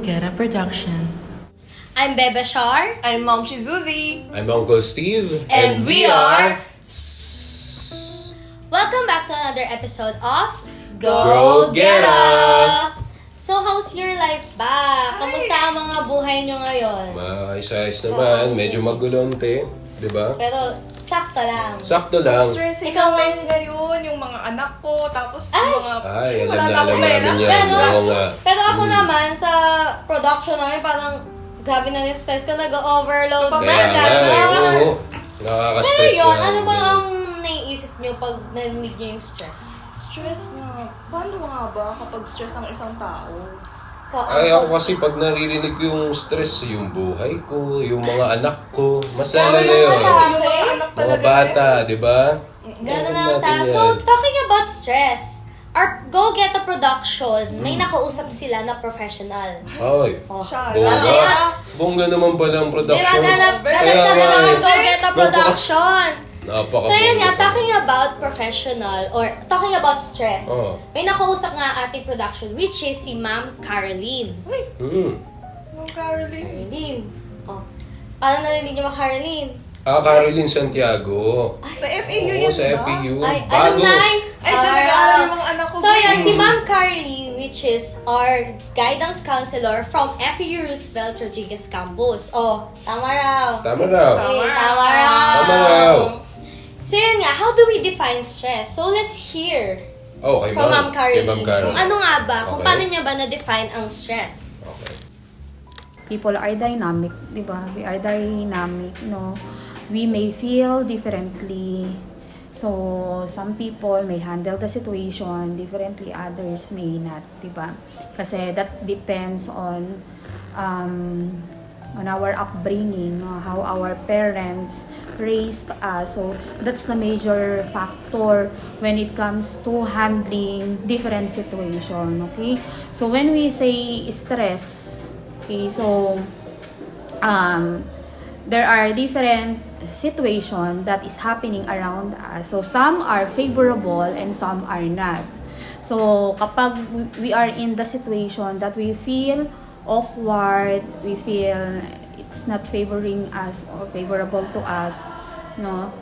Get a Production. I'm Bebe Shar. I'm Mom Shizuzi. I'm Uncle Steve. And we are... Welcome back to another episode of Go Geta! So, how's your life ba? Kamusta ang mga buhay nyo ngayon? Maayos-ayos naman. Medyo magulonte. Diba? Pero, sakto lang. Sakto lang. Stressing Ikaw ang life ngayon, yung mga anak ko, tapos yung mga... Ay, wala alam na akong namin pera. yan. Pero, Oo nga. pero ako naman, sa production namin, parang grabe na yung stress ko, nag-overload na. Kaya nga gano'n. oo. Pero Nakaka-stress yun, na. ano ba ang naiisip nyo pag narinig nyo yung stress? Stress nga. Paano nga ba kapag stress ang isang tao? Ay, ako kasi pag naririnig ko yung stress, yung buhay ko, yung mga anak ko, mas lalo na yun. Yung mga anak Mga talaga. bata, di ba? Gano'n Alam lang natin tayo. So, yan. talking about stress, our Go Get a Production, may nakausap sila na professional. Ay, Oh. Siya. bongga. Bongga naman pala ang Di ba, production. ganap Kaya na nga ng eh. Go Get a Production. Napaka So, yun nga, talking about professional, or talking about stress, Oh. may nakausap nga ating production, which is si Ma'am Caroline. Uy, Ma'am Caroline. Caroline. Oh. Paano narinig niyo ba, Caroline? Caroline Santiago. Sa FAU Oo, yun, sa diba? FAU. Ay, Bago. alumni. Ay, dyan nag-aaral yung mga anak ko. So, yan, si Ma'am Caroline, which is our guidance counselor from FEU Roosevelt Rodriguez Campus. Oh, tama raw. Tama raw. Okay, tama raw. Tama raw. So, yun nga, how do we define stress? So, let's hear Oh, kay from Ma'am Ma'am. Caroline. Kay Ma'am Caroline. Kung ano nga ba, kung Okay. paano niya ba na-define ang stress? Okay. People are dynamic, di ba? We are dynamic, no? We may feel differently. So, some people may handle the situation differently, others may not, di ba? Kasi that depends on our upbringing, no? How our parents raised us. So, that's the major factor when it comes to handling different situation, okay? So, when we say stress, okay, so there are different situations that is happening around us. So some are favorable and some are not. So kapag we are in the situation that we feel awkward, we feel it's not favoring us or favorable to us, no,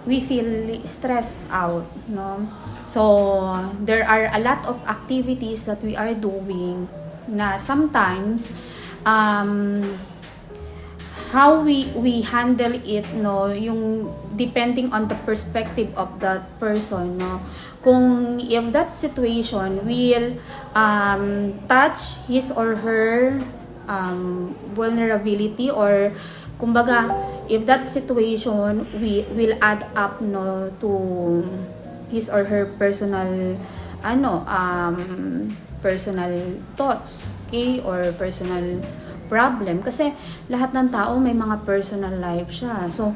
we feel stressed out, no. So there are a lot of activities that we are doing na sometimes how we handle it, no, yung depending on the perspective of that person, no, kung if that situation will touch his or her vulnerability, or kumbaga if that situation will add up, no, to his or her personal personal thoughts, okay, or personal problem, kasi lahat ng tao may mga personal life siya. So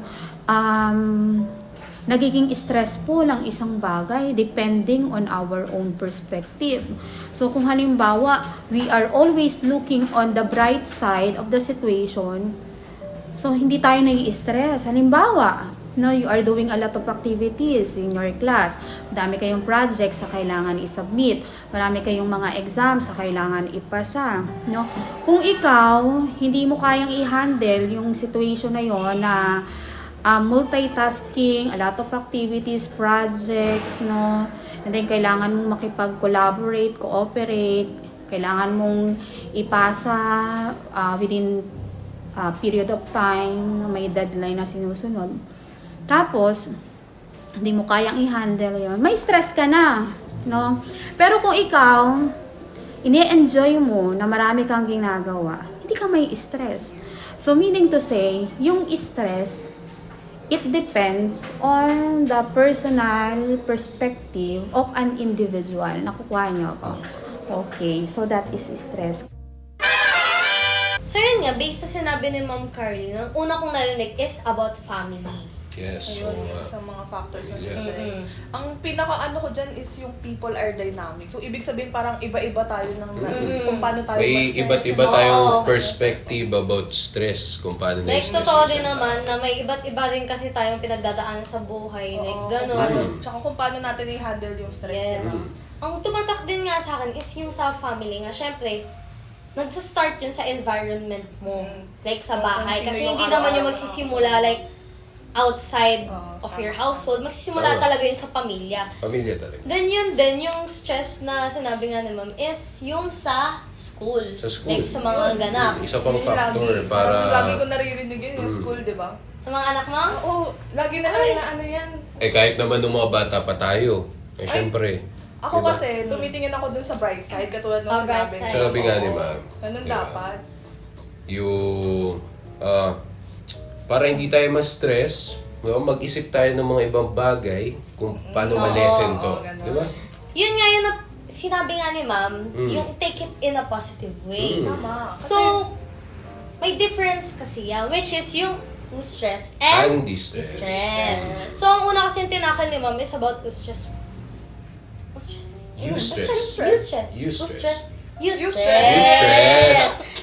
nagiging stressful ang isang bagay depending on our own perspective. So kung halimbawa we are always looking on the bright side of the situation, so hindi tayo nai-stress. Halimbawa, no, you are doing a lot of activities in your class. Marami kayong projects sa kailangan i-submit. Marami kayong mga exams sa kailangan ipasa, no? Kung ikaw hindi mo kayang i-handle yung situation na yon, na multitasking, a lot of activities, projects, no? And then kailangan mong makipag-collaborate, cooperate, kailangan mong ipasa within period of time, may deadline na sinusunod. Tapos, hindi mo kayang i-handle yun, may stress ka na, no? Pero kung ikaw, ini-enjoy mo na marami kang ginagawa, hindi ka may stress. So, meaning to say, yung stress, it depends on the personal perspective of an individual. Nakukuha niyo ako. Okay, so that is stress. So, yun nga, based sa sinabi ni Ma'am Caroline, ang una kong narinig is about family. Yes. Ayun, oo yung nga. sa mga factors ng Yeah. stress. Ang pinaka-ano ko dyan is yung people are dynamic. So, ibig sabihin parang iba-iba tayo ng kung paano tayo May ma-stress. iba't iba Oo. tayong perspective about stress kung paano Like, na-stress totoo yung din isang naman tao. na may iba't iba rin kasi tayong pinagdadaanan sa buhay. Like, Oo, gano'n. Tsaka kung paano natin i-handle yung stress. Yes. diba? Ang tumatak din nga sa akin is yung sa family nga. Syempre, nagsa-start yun sa environment mo. Like sa Kung bahay. sino Kasi yung hindi naman yung araw-araw magsisimula like outside of tama. your household. Magsisimula Tama. talaga yun sa pamilya. Pamilya talaga. Then yun din, yung stress na sinabi nga ni Ma'am is yung sa school. Sa school. Like sa mga ganap. Isa pang Yun factor lagi. para... Lagi ko naririnig yun, yung school, di ba? Sa mga anak mo? Oo, lagi na lang na ano yan. Eh kahit naman nung mga bata pa tayo. Eh syempre. Ako diba? kasi, tumitingin ako dun sa bright side, katulad ng Oh, bright sinabi. side. Sabi nga ni Oo. Ma'am. Ganun Diba? dapat. Yung... para hindi tayo ma-stress, no, mag-isip tayo ng mga ibang bagay kung paano ma-lessen to. oo, ganun. Di ba? Yun nga yung sinabi nga ni Ma'am, Mm. yung take it in a positive way. Tama. Kasi, So, may difference kasi yan, which is yung stress and And distress. stress. So, ang una kasi yung tinakal ni Ma'am is about stress. Eustress. Eustress. Eustress. Eustress. Eustress.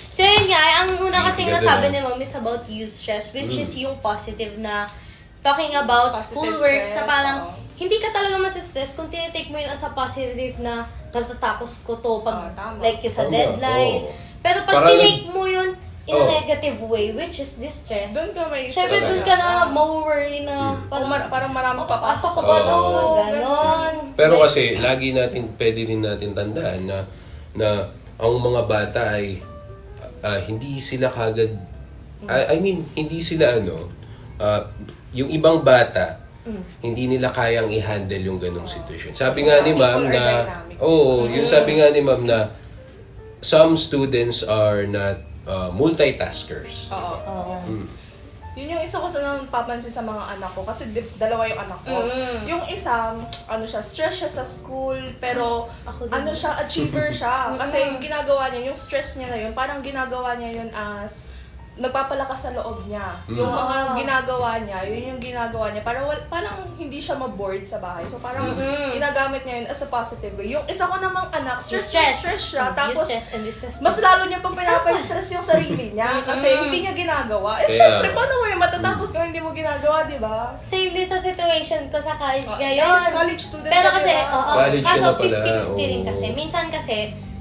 So, yun nga, ang una kasi Ganda nasabi na. ni Ma'am is about eustress, which is yung positive na talking about Positive schoolworks na stress, parang oo. hindi ka talaga masistress kung tinitake mo yun as a positive na natatapos ko to pag tama. like yung sa Tama, deadline. oo. Pero pag Parang tinake mo yun in a Oo. negative way, which is distress, doon ka may syempre Talaga. dun ka na ma-worry na Parang maraming papasok papasok sa ko ba Oo. to? Ganon. Pero kasi lagi natin pwede din natin tandaan na ang mga bata ay hindi sila kagad I mean hindi sila yung ibang bata hindi nila kayang i-handle yung ganong sitwasyon. Sabi nga ni Ma'am People na are dynamic. yung sabi nga ni Ma'am na some students are not multitaskers. Oo. Oo. Yun yung isa ko sa napapansin sa mga anak ko kasi dalawa yung anak ko. Yung isa, ano siya, stress siya sa school, pero Ako din. ano siya, achiever siya. Kasi yung ginagawa niya, yung stress niya na yun, parang ginagawa niya yun as nagpapalakas sa loob niya. Yung mga ginagawa niya, yun yung ginagawa niya. Parang hindi siya ma-bored sa bahay. So parang ginagamit niya yun as a positive way. Yung isa ko namang anak, stress siya. Tapos Distress and distress. mas lalo niya pang pinapa-stress yung sarili niya kasi hindi niya ginagawa. Eh, Kaya- syempre, paano mo yung matatapos kung hindi mo ginagawa, di ba? Same din sa situation ko sa college Oh, ngayon. yes, college student Pero ka, kasi, diba? oo. College ka Kaso na pala, 50-50 rin oo. kasi. Minsan kasi,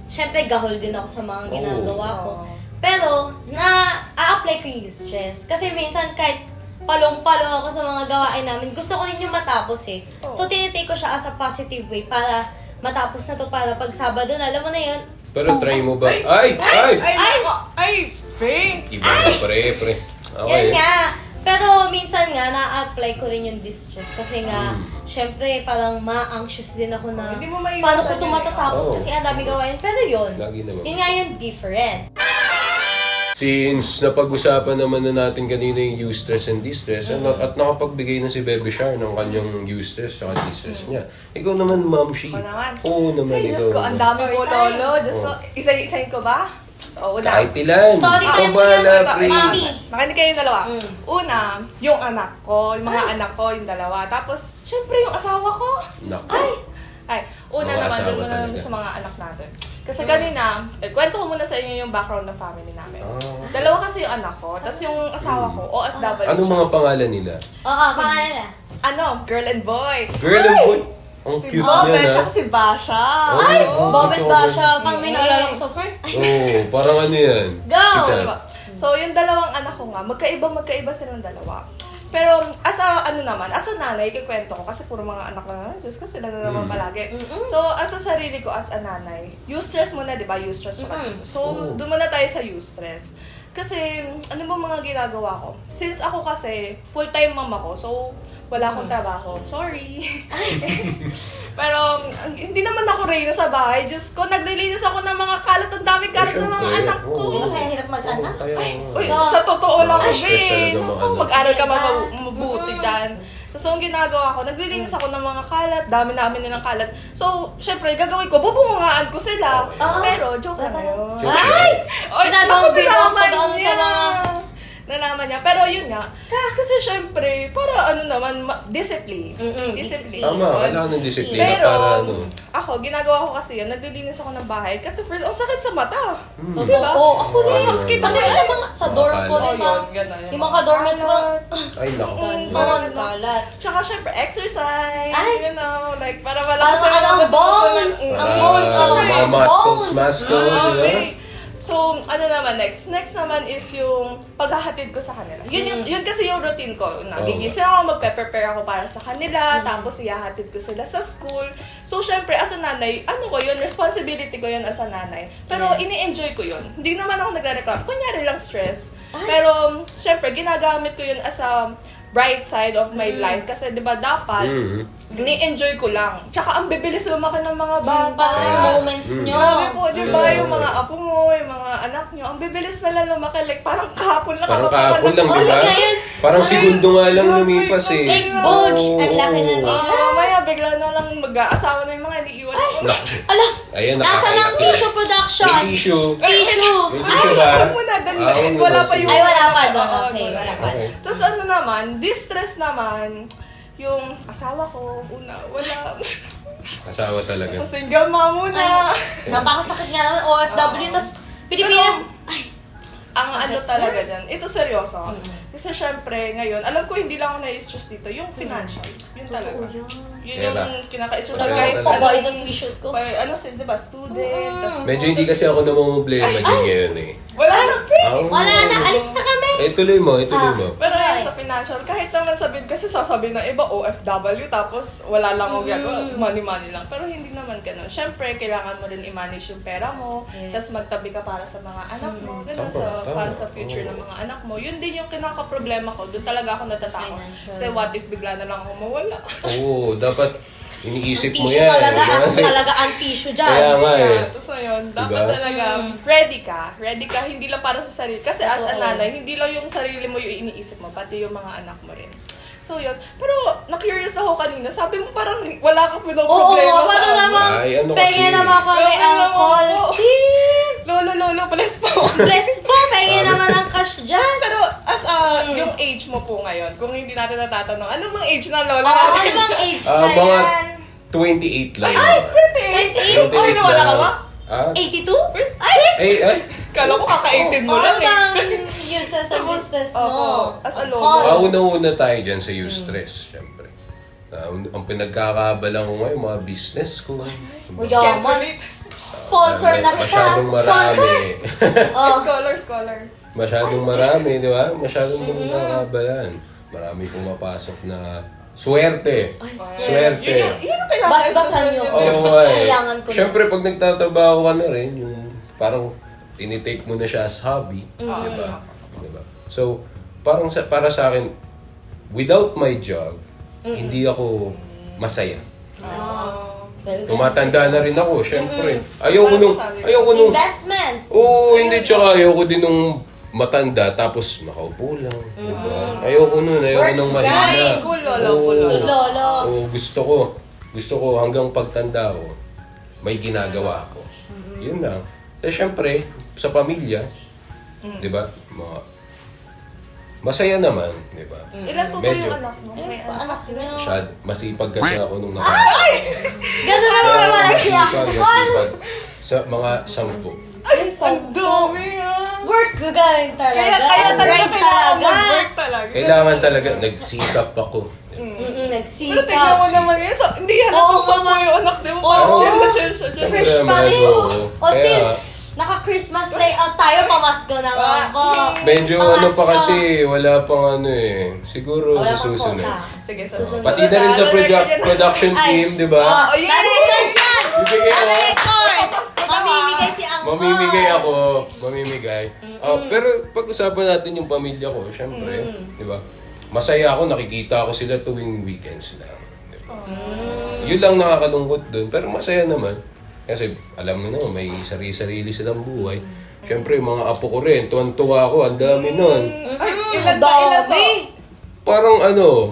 syempre gahol din ako sa mga ginagawa ko. Oo. Pero, na-a-apply ko yung stress. Kasi minsan kahit palong-palo ako sa mga gawain namin, gusto ko din yung matapos eh. Oo. So, tinitake ko siya as a positive way para matapos na to para pag Sabado na, alam mo na yun, Pero try mo ba? Ay! Pink! Iba na pre. Yan nga. Pero minsan nga, na-apply ko rin yung distress. Kasi nga, syempre, parang ma-anxious din ako na Hindi mo maiwasan paano ko yun eh. tumatatapos Oo. kasi ang dami gawain. Pero yun, Lagi naman. yun nga yung different. Since napag-usapan naman na natin kanina yung eustress and distress at nakapagbigay na si Bebe Shar ng kanyang eustress at distress niya. Ikaw naman, Ma'am Shi. Ako naman. Oo naman, Ay, ikaw. Diyos ko, ang dami mo, Lolo. Diyos ko, isa-isahin ko ba? Oo, una. Kahit ilan. Story Ikaw time ba, yan, Lapri? Mami. Makinig kayo yung dalawa. Una, yung anak ko, yung mga anak ko, yung dalawa. Tapos, syempre, yung asawa ko. Diyos ko. Naku. Ay, una Mga naman, asawa doon muna talaga. sa mga anak natin. Kasi kanina, kwento ko muna sa inyo yung background ng family namin. Ah. Dalawa kasi yung anak ko, tapos yung asawa ko, OFW Anong siya. mga pangalan nila? Oo, pangalan na. Ano, girl and boy. Girl and boy. Ang Si cute Bobet, niya, tsaka si Basha. Ay, Oo, Bobet ikaw ba ba? siya? Pang may naalala ko sa first. Oo, parang ano yan. Go! Sikat. Diba? So, yung dalawang anak ko nga, magkaiba silang dalawa. Pero, as a nanay, kikwento ko, kasi puro mga anak na, Diyos ko, sila na naman palagi. So, as a sarili ko, as a nanay, eustress muna, di ba? Eustress muna. So, doon muna tayo sa eustress. Kasi, ano ba mga ginagawa ko? Since ako kasi, full-time mom ako, so, wala akong trabaho. Sorry. Pero, hindi naman ako reyna sa bahay. Diyos ko, naglilinis ako ng mga kalat. Ang daming kalat ng mga Siyempre, anak ko. oo. Di ba kaya hirap mag-anak? Kaya, Uy, Oo. sa totoo lang, Stress Be. talaga mga Naku, anak. mag-aral ka mabuti dyan. So, ang ginagawa ko, naglilinis ako ng mga kalat, dami namin nilang kalat. So, syempre, gagawin ko, bubungaan ko sila. Oo. Pero, joke lang yun. Joke Ay! Oy, Ginagawa naku, ko yun, nalaman pag-on sa niya. mga- Nalaman niya. Pero yun nga, kasi syempre, para ano naman, discipline. Discipline. Tama, Yun. kailangan ng disiplina Pero, para ano. ako, ginagawa ko kasi yan, naglilinis ako ng bahay. Kasi first, ang sakit sa mata. Oo, Diba? oo, ako rin. Ayun. Nakikita ko rin sa mga, sa dorm ko, Mga di ba? kalat. Ganun, Yung mga dormant ko, Ay, naku. doon, kalat. Tsaka syempre, exercise, Ay! you know, like, para Parang malakas ano, ang bones! Ang bones, Mga oh, muscles, bones. muscles, Ah, diba? okay. So, ano naman next? Next naman is yung paghahatid ko sa kanila. Yun kasi yung routine ko. Nagigising ako, magpe-prepare ako para sa kanila, tapos ihahatid ko sila sa school. So, syempre, as a nanay, ano ko yun, responsibility ko yun as a nanay. Pero ini-enjoy ko yun. Hindi naman ako nagre-reklamo. Kunyari lang stress. Pero, syempre, ginagamit ko yun as a bright side of my life. Kasi, di ba, dapat, ni-enjoy ko lang. Tsaka, ang bibilis lumaki ng mga bata. Parang yung moments nyo. Grabe po, di ba, yung mga apo mo, yung mga anak nyo, ang bibilis na lang lumaki. Like, parang kahapon lang. Parang kakapanganak kahapon lang, mo. di ba? Ngayon, Parang segundo nga lang lumipas eh. Like, Butch, ang laki na nila. Mamaya, bigla na lang mag-aasawa na yung mga iniiwan ko. Ala, Ayan, nasa nakakaiyak ng yan. tissue production. May tissue. Tissue. May tissue ba? Huwag mo na, dun, Ah, huwag mo wala na, pa yung... Ay, wala pa doon. Oo, Okay, wala pa. Okay. Tapos ano naman, distress naman, yung asawa ko, una, wala. Asawa talaga. Sa single mom muna. Napakasakit nga naman, OFW, tas Pilipinas. Ay, Ang ano talaga dyan, ito seryoso. Kasi syempre, ngayon, alam ko hindi lang ako na-stress dito, yung financial. Yun talaga. Yun yung Pera. kinaka-stress Pera sa kahit talaga. pagbayad ng tuition ko. ano, diba, student. tas- Medyo hindi kasi ako namumblema din ngayon eh. Wala na, Wala na, alis na kami. Tuloy mo, tuloy mo. Pero yan, sa financial, kahit naman sabihin, kasi sasabihin ng iba, OFW, tapos wala lang akong ginagawa, money-money lang. Pero hindi naman ganun. Siyempre, kailangan mo rin i-manage yung pera mo, tapos magtabi ka para sa mga anak mo, ganun, Tama. para sa future ng mga anak mo. Yun din yung kinaka-problema ko. Doon talaga ako natatakot. Financial. Kasi what if bigla na lang ako mawala? Oo, dapat iniisip mo Tissue yan. talaga, Diba? as talaga ang tissue dyan. Kaya nga eh. Tapos ngayon, dapat Diba? talaga ready ka. Ready ka, hindi lang para sa sarili. Kasi as a nanay, hindi lang yung sarili mo yung iniisip mo, pati yung mga anak mo rin. So yun. Pero na-curious ako kanina. Sabi mo parang wala kang Oo, pinoproblema paano sa naman? Ay, ano Pengen kasi? naman kami Pengen ang naman call. po. Lolo, bless po. Bless po, pengen naman ang cash dyan. Pero as yung age mo po ngayon, kung hindi natin natatanong, ano bang age na lola Oo, natin? ano bang age na Mga yan? 28 lang. Ay, pretty! 28? Oh, nawala ka ba? Ah? 82? Ay! Ay! Kala ko kaka-18 mo Oo, lang eh. bang useless sa business mo? Oo, as a lolo. Call. Una-una tayo dyan sa eustress, syempre. Ang pinagkakabalan ko ngayon, mga business ko. Can't Yaman. relate. Sponsor na kita. Masyadong marami. Oh. Scholar. Masyadong marami, di ba? Masyadong pinagkakabalan. Marami pumapasok na swerte. Swerte. Yun yung kailangan. Basbasan nyo. Oo, Kailangan ko na. Siyempre, pag nagtatrabaho ka na rin, yung parang tinitake mo na siya as hobby, di ba? Diba? So, parang para sa akin, without my job, hindi ako masaya. Tumatanda na rin ako, syempre. Ayoko nung, Investment. oo, hindi, tsaka ayoko din nung matanda, tapos nakaupo lang. Diba? Ayoko nung mahina. Cool, lolo, Oo. cool, lolo. Lolo. Oo, gusto ko hanggang pagtanda ko, may ginagawa ako. Yun lang. So, syempre, sa pamilya, di ba? Masaya naman, di ba? Ilan po ba Medyo. yung anak mo? May anak. Anak nyo. Masipag kasi ako nung nakakita. Ganun naman pala siya. Masipag. Sa mga 10. Ay, ang dami ah. Work gagaling talaga. Kaya talaga Grind kailangan talaga. mag-work talaga. Kailangan talaga, nagsikap ako. Nagsikap. Pero tignan mo naman yun. So, hindi yan Oo, ako sa mama. yung anak mo. Oo. Parang chill na chill siya dyan. Fresh Siyempre, pa rin. oo. O Kaya- since naka-Christmas layout tayo, pamasko naman po. Medyo Pamasko. ano pa kasi, wala pang ano eh. Siguro Wala sa pang susunod. quota. Sige, sa Pati na rin sa production team, di ba? Oh, Ayun. na-record yan! Bibigay ako. Na-record! Mamimigay si Angkol. Mamimigay. Pero pag-usapan natin yung pamilya ko, syempre, di ba? Masaya ako, nakikita ko sila tuwing weekends lang. Di ba? Yun lang nakakalungkot dun, pero masaya naman. Kasi alam mo naman, may sarili-sarili silang buhay. Syempre, yung mga apo ko rin, tuwan-tuwa ako, ang dami nun. Ay, ilan ba? Parang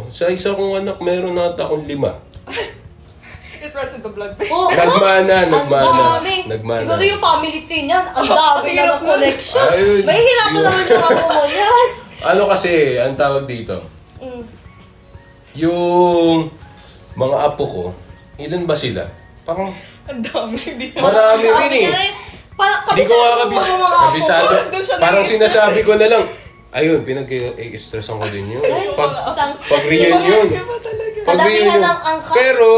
sa isa kong anak, meron nata akong 5. It runs in the blood. Oh, Nagmana. dami. Siguro yung family tree niyan, ang dami na ng connection. Ayun. May hirap na naman yung ako mo yan. Ano kasi, ang tawag dito? Yung mga apo ko, ilan ba sila? Parang Ang dami. Hindi marami rin eh. Hindi ko nga kabisado. Doon siya Parang nag-iisa. sinasabi ko na lang, ayun, pinag-i-stressan ko din yun. Isang Pag reunion. Iba talaga. Pag Kalabihan reunion. ng angka. Pero,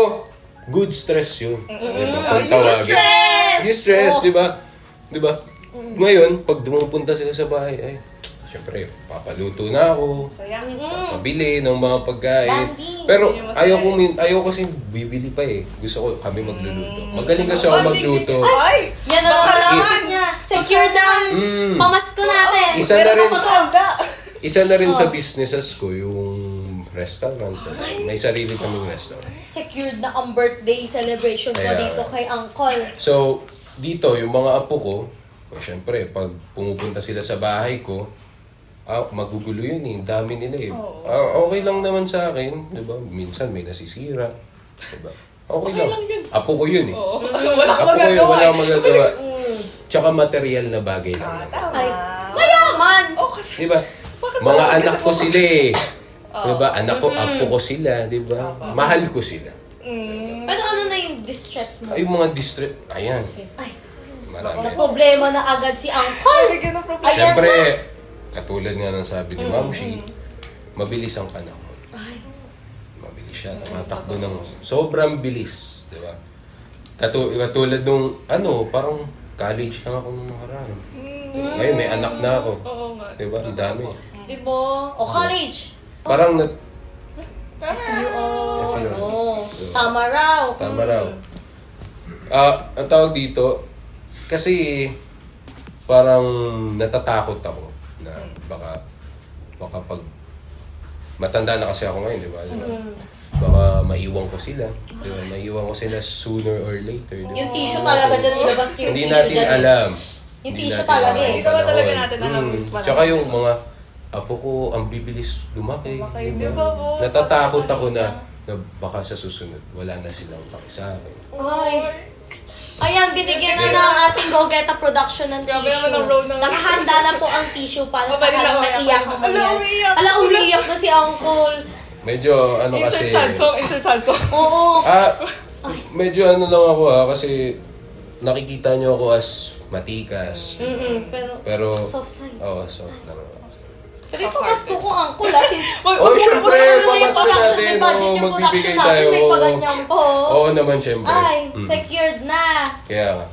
good stress yun. Diba? Kung tawagin. Stress! Yung stress, Oh. di ba? Di ba? Ngayon, pag dumupunta sila sa bahay, ay, syempre, papaluto na ako. Sayang. Pabili ng mga pagkain. Bonding. Pero Yun yung masaya. ayaw kasi bibili pa eh. Gusto ko kami magluluto. Magaling kasi ako magluto. Ay! Yan na Baka naman naman. niya. Secure na ang pamasko natin. Isa na Meron rin, pa maganda. isa na rin sa businesses ko, yung restaurant. May sarili kaming restaurant. Secured na ang birthday celebration ko Kaya- dito kay Uncle. So, dito, yung mga apo ko, syempre, pag pumupunta sila sa bahay ko, magugulo yun eh. Dami nila eh. Okay lang naman sa akin, di ba? Minsan may nasisira. Di ba? Okay lang. lang yun. Apo ko yun eh. Oo. Wala kang Apo ko yun, magagawa. wala akong magagawa. Tsaka material na bagay lang. naman. Tama. Ay, mayaman! Oh, kasi... Di ba? Bakit Mga ba? anak Kasi ko sila eh. Di ba? Anak ko, apo ko sila, di ba? Mahal ko sila. Pero ano na yung distress mo? Ay, yung mga district, ayan, Ay, marami. problema na agad si Uncle. Bigyan ng problema. Ayan Siyempre, na. katulad nga ng sabi ni Ma'am Shi, mabilis ang panahon. Ay, Mabilis siya, tumatakbo ng sobrang bilis, di ba? Katulad nung, parang college lang ako nung nakaraan. Ngayon, may anak na ako. Oo nga. Di ba? Ang dami. di ba? O college. Parang Tama raw. tama raw. Ang tawag dito, kasi parang natatakot ako na baka pag matanda na kasi ako ngayon, di ba? Baka maiwan ko sila. Di ba? Maiwan ko sila sooner or later. Di ba? Yung tissue talaga dyan, ilabas yung Hindi tissue natin dyan. alam. Yung Hindi tissue natin talaga alam eh. ang Hindi naman talaga panahon. natin alam yung panahon. Tsaka yung mga apo ko, ang bibilis lumaki. Lumaki, di di ba? ba po? Natatakot ako na baka sa susunod, wala na silang paki sa akin. Ay. Ayan, binigyan na ng ating Go-Geta production ng Grabe tissue. naman ang road ng- Nakahanda na po ang tissue para sa Pwede na kalang umiyak. maiyak mo Ala, yan. umiiyak. Ala, umiiyak na si Uncle. Medyo kasi... Insert salso. Oo. Medyo lang ako kasi nakikita niyo ako as matikas. Pero... Soft side. Oo, soft lang ako. Pero papasko ko, Uncle, ah. Oh, syempre, pamasko natin. May budget Oo, yung magbibigay production tayo. natin. May Oo. paganyan po. Oo naman, syempre. Ay, secured na. Kaya,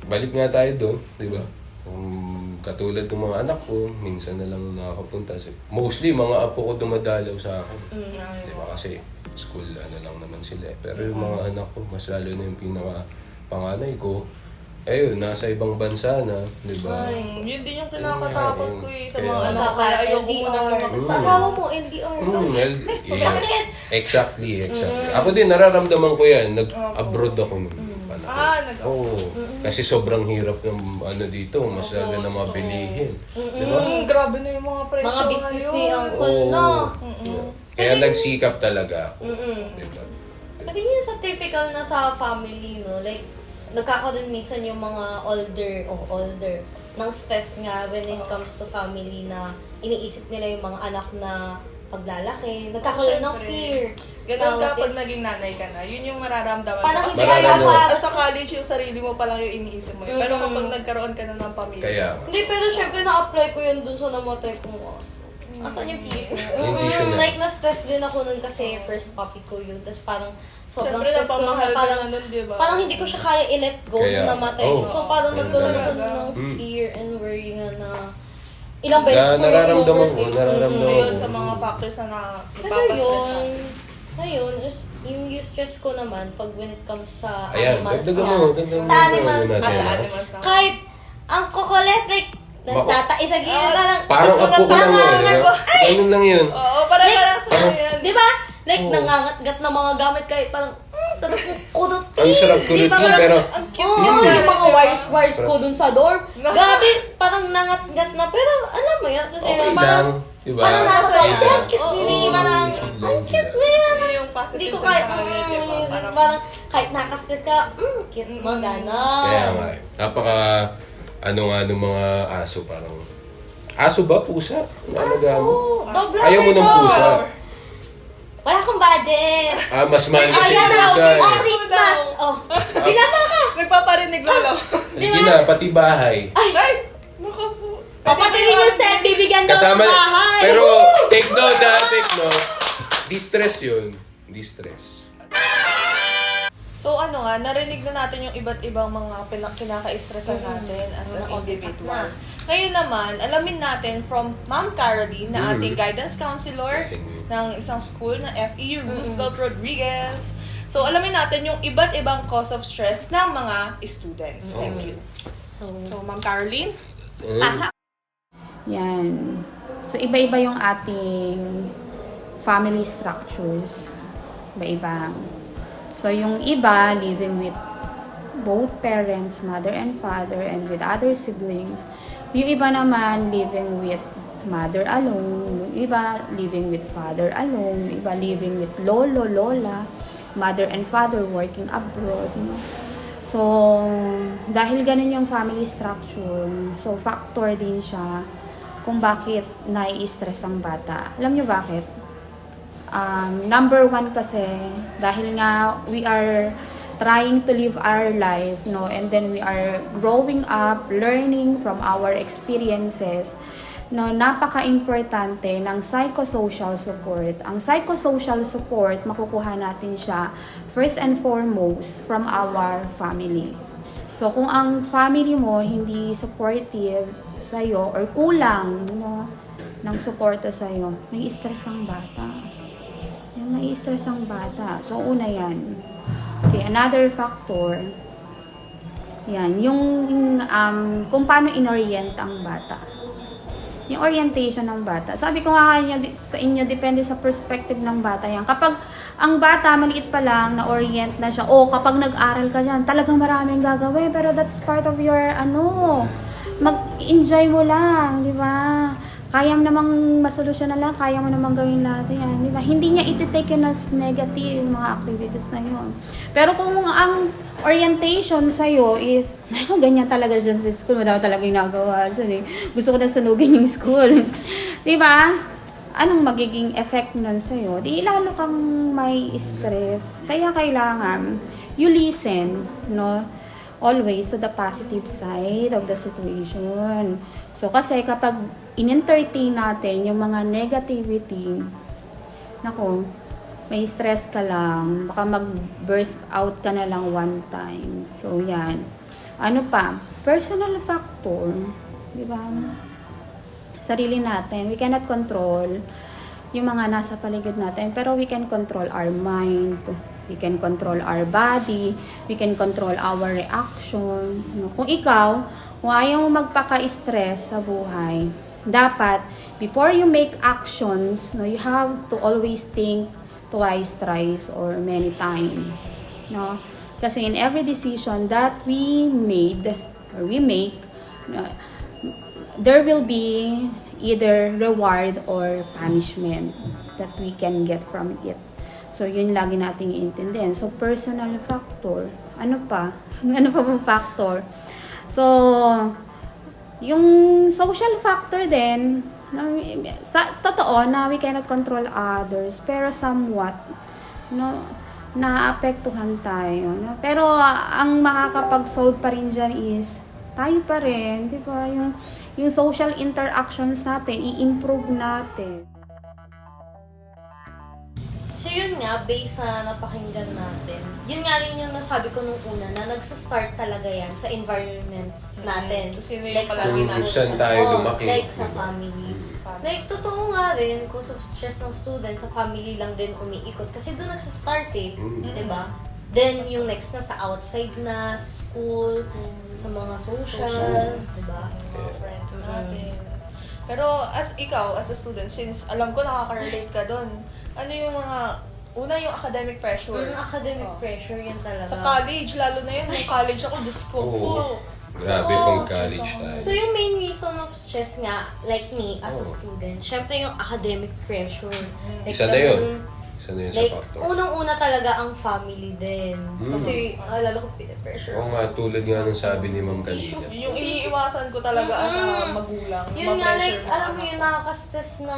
balik nga tayo doon, di ba? Katulad ng mga anak ko, minsan na lang nakakapunta. Mostly, mga apo ko dumadalaw sa akin. Di ba? Kasi, school, lang naman sila. Pero yung mga anak ko, mas lalo na yung pinaka-panganay ko, ayun, nasa ibang bansa na, di ba? Yun din yung kinakatakot ko eh sa Kaya- mga anak ko. Kaya ayoko muna LDR. Sa asawa mo, LDR. Yeah. Exactly. Ako din, nararamdaman ko yan. Nag-abroad ako nung panahon. Oo. Kasi sobrang hirap ng dito. Mas lalo na mga bilihin. Di ba? Grabe na yung mga presyo Mga business ngayon. ni Uncle, Oo. no? Yeah. Kaya nagsikap talaga ako. Di ba? Lagi yun sa typical na sa family, no? Like, nagkakaroon minsan yung mga older ng stress nga when it comes to family na iniisip nila yung mga anak na paglalaki. Nagkakaroon ng Siyempre. fear. Ganun ka Tawag pag it. naging nanay ka na, yun yung mararamdaman Parang mo. hindi Kasi kaya kaya pa- sa college yung sarili mo pa lang yung iniisip mo. Pero kapag nagkaroon ka na ng pamilya, Kaya nga. Hindi, pero syempre na-apply ko yun dun sa namatay kong aso. Asan yung tissue? Yung tissue na. Like, na-stress din ako nun kasi first puppy ko yun. Tapos parang sobrang syempre stress ko napamahal na ka parang, na nun, di ba? parang hindi ko siya kaya i-let go Kaya, nung namatay. oh, So parang ganun nagkaroon talaga. ako ng fear and worry nga na ilang beses ko Nararamdaman ko, in-overthink. nararamdaman So yun, ko. sa mga factors na Pero nagpapastress sa yun, ngayon, yung stress ko naman pag when it comes sa Ayan, animals dagdagan nga. mo, dagdagan mo. Sa animals natin, sa no? animals na. Kahit ang kukulit, like, nagtatais sa gilid na lang. Parang tapos apo ko lang yun, di ba? Ay! Ganun lang yun. Oo, para sa yan. Di ba? Like, nangangat-gat na mga gamit kahit parang, sarap ko kudot. Ang sarap kulitin, pero... Ang cute Oo, niya. yung mga wires ko dun sa door. Grabe, parang nangat-gat na. Pero, alam mo yan, kasi Okay parang, lang, di ba? parang nakakatawa. Masaya. Kasi ang cute nila, Oo, parang, chill lang ang cute sila. nila. Yun yung positive Hindi ko sa kahit, kanila, di ba? Parang, parang, kahit nakastress ka, cute mo, gano'n. Kaya nga eh. Napaka... Ano nga ng mga aso, parang... Aso ba? Pusa? Ano mo? Dog Ayaw mo ng lover pusa. dog. Wala akong budget. Mas mahal kasi Ayan yung na, pusa oh, eh. Christmas. Oh, binaba ka. nagpaparinig lalo. Sige na, pati bahay. Ay! Naku po. Papatinin yung set, bibigyan daw Kasama, ng bahay. pero take note ha, take note. Distress yun. Distress. So ano nga, narinig na natin yung iba't ibang mga kinaka-stressan natin as an individual. Ngayon naman, alamin natin from Ma'am Caroline na ating guidance counselor ng isang school na FEU Roosevelt Rodriguez. So alamin natin yung iba't ibang cause of stress ng mga students. Thank you. So, So Ma'am Caroline, Yan. So, iba-iba yung ating family structures. Iba-iba. So, yung iba, living with both parents, mother and father, and with other siblings. Yung iba naman, living with mother alone. Yung iba, living with father alone. Yung iba, living with lolo, lola, mother and father working abroad. No? So, dahil ganun yung family structure, so factor din siya kung bakit nai-stress ang bata. Alam nyo bakit? Number one kasi, dahil nga we are trying to live our life, no, and then we are growing up, learning from our experiences, no, napaka-importante ng psychosocial support. Ang psychosocial support, makukuha natin siya first and foremost from our family. So, kung ang family mo hindi supportive sa'yo or kulang, no, ng suporta sa'yo, may stress ang bata. May stress ang bata. So, una yan. Okay, another factor, yan, yung kung paano inorient ang bata. Yung orientation ng bata. Sabi ko nga sa inyo, depende sa perspective ng bata yan. Kapag ang bata, maliit pa lang, na-orient na siya, kapag nag-aral ka dyan, talagang maraming gagawin. Pero that's part of your, mag-enjoy mo lang, di ba? Kaya mo namang masolusyon na lang, kaya mo namang gawin lahat yan, di ba? Hindi niya iti-take yun as negative, yung mga activities na yun. Pero kung ang orientation sa'yo is, ganyan talaga dyan sa school, madami talaga yung nagawa dyan eh. Gusto ko na sunugin yung school. Di ba? Anong magiging effect nun sa'yo? Di lalo kang may stress. Kaya kailangan, you listen, no? Always to the positive side of the situation. So, kasi kapag in-entertain natin yung mga negativity, nako, may stress ka lang, baka mag-burst out ka na lang one time. So, yan. Ano pa? Personal factor, di ba? Sarili natin, we cannot control yung mga nasa paligid natin, pero we can control our mind, we can control our body, we can control our reaction. Kung ikaw, kung ayaw mo magpaka-stress sa buhay, dapat, before you make actions, you have to always think twice, thrice, or many times. No? Kasi in every decision that we made, or we make, there will be either reward or punishment that we can get from it. So, yun lagi nating iintindihan. So, personal factor. Ano pa? Ano pa bang factor? So, yung social factor din, totoo na we cannot control others, pero somewhat, naapektuhan tayo. No? Pero, ang makakapag-solve pa rin dyan is, tayo pa rin, di ba? Yung social interactions natin, i-improve natin. So yun nga, based sa napakinggan natin, yun nga rin yung nasabi ko nung una na nagsa-start talaga yan sa environment natin. Sino yung Like sa palagi Kung saan tayo lumaki. Like sa family. Like, totoo nga rin, cause of stress ng students, sa family lang din umiikot. Kasi doon nagsa-start eh, diba? Then, yung next na sa outside na, sa school, sa mga social, diba? Mga friends natin. Pero as ikaw, as a student, since alam ko nakaka-relate ka doon, ano yung mga, una yung academic pressure. Academic pressure, yun talaga. Sa college, lalo na yun, nung college ako, Diyos ko po. Grabe pang college tayo. So, yung main reason of stress nga, like me, as a student, syempre yung academic pressure. Like, Isa na yun. Isa na yun sa Like, factor. unang-una talaga ang family din. Kasi, lalo ko pressure. Oo nga, tulad nga ng sabi ni Ma'am kanina. Yung iniiwasan ko talaga as a magulang. Yun nga, like, ma-pressure alam mo na yun, nakaka-stress na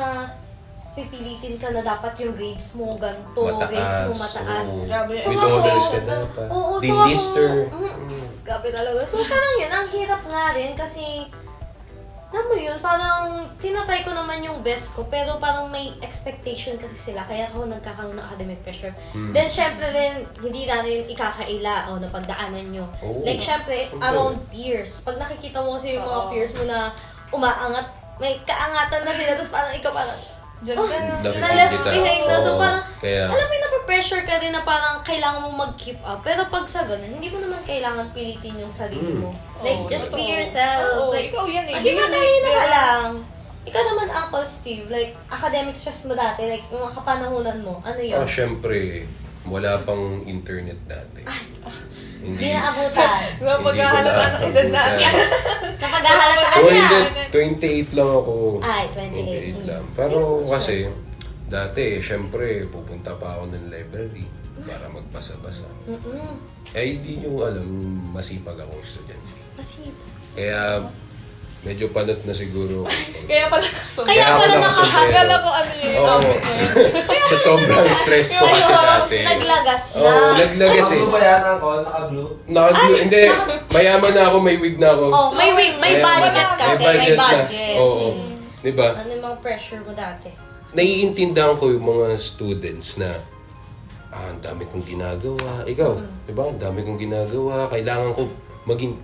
pipilitin ka na dapat yung grades mo ganito, Mataas, grades mo mataas. oo. Grabe. So, With ako- honors ka dapat. Oo, so Din ako, lister. grabe talaga. So, parang yun, ang hirap nga rin kasi Alam mo yun, parang tinatry ko naman yung best ko, pero parang may expectation kasi sila, kaya ako nagkakaroon ng academic pressure. Then, syempre din, hindi natin ikakaila o napagdaanan nyo. Oo. Like, syempre, around peers. Pag nakikita mo kasi yung mga peers mo na umaangat, may kaangatan na sila, tapos parang ikaw parang, Diyan ka na. na-left behind na. So, Oo. parang, Kaya, alam mo yung napapressure ka din na parang kailangan mo mag-keep up. Pero pag sa ganun, hindi mo naman kailangan pilitin yung sarili mo. Like, Oo, just be totoo. yourself. Oo, Like, ikaw yan eh. maging Yun eh. matalino ka Pero- lang. Ikaw naman, Uncle Steve, like, academic stress mo dati, like, yung mga kapanahunan mo, ano yun? syempre, wala pang internet dati. Hindi na abutan. Mapaghahalata ng edad natin. Napagahalataan Oh, na. hindi. 28 lang ako. Ay, 28. 28 lang. Pero kasi, dati, syempre, pupunta pa ako ng library para magbasa-basa. Eh, hindi nyo alam, masipag akong estudyante. Masipag. Kaya, medyo panot na siguro. Kaya pala kasunod. Kaya pala ako nakasombrero. Akala ko ano yun. Oo. Sa sobrang stress ko kasi dati. Naglagas na. Oo, naglagas eh. Nakaglue ba yan ako? Nakaglue? Nakaglue. Hindi, mayaman na ako, may wig na ako. Oh, may wig, may Ayan, budget kasi, may na. budget. Oo. Diba? Ano yung mga pressure mo dati? Naiintindihan ko yung mga students na ang dami kong ginagawa. Ikaw, di ba? Ang dami kong ginagawa. Kailangan ko maging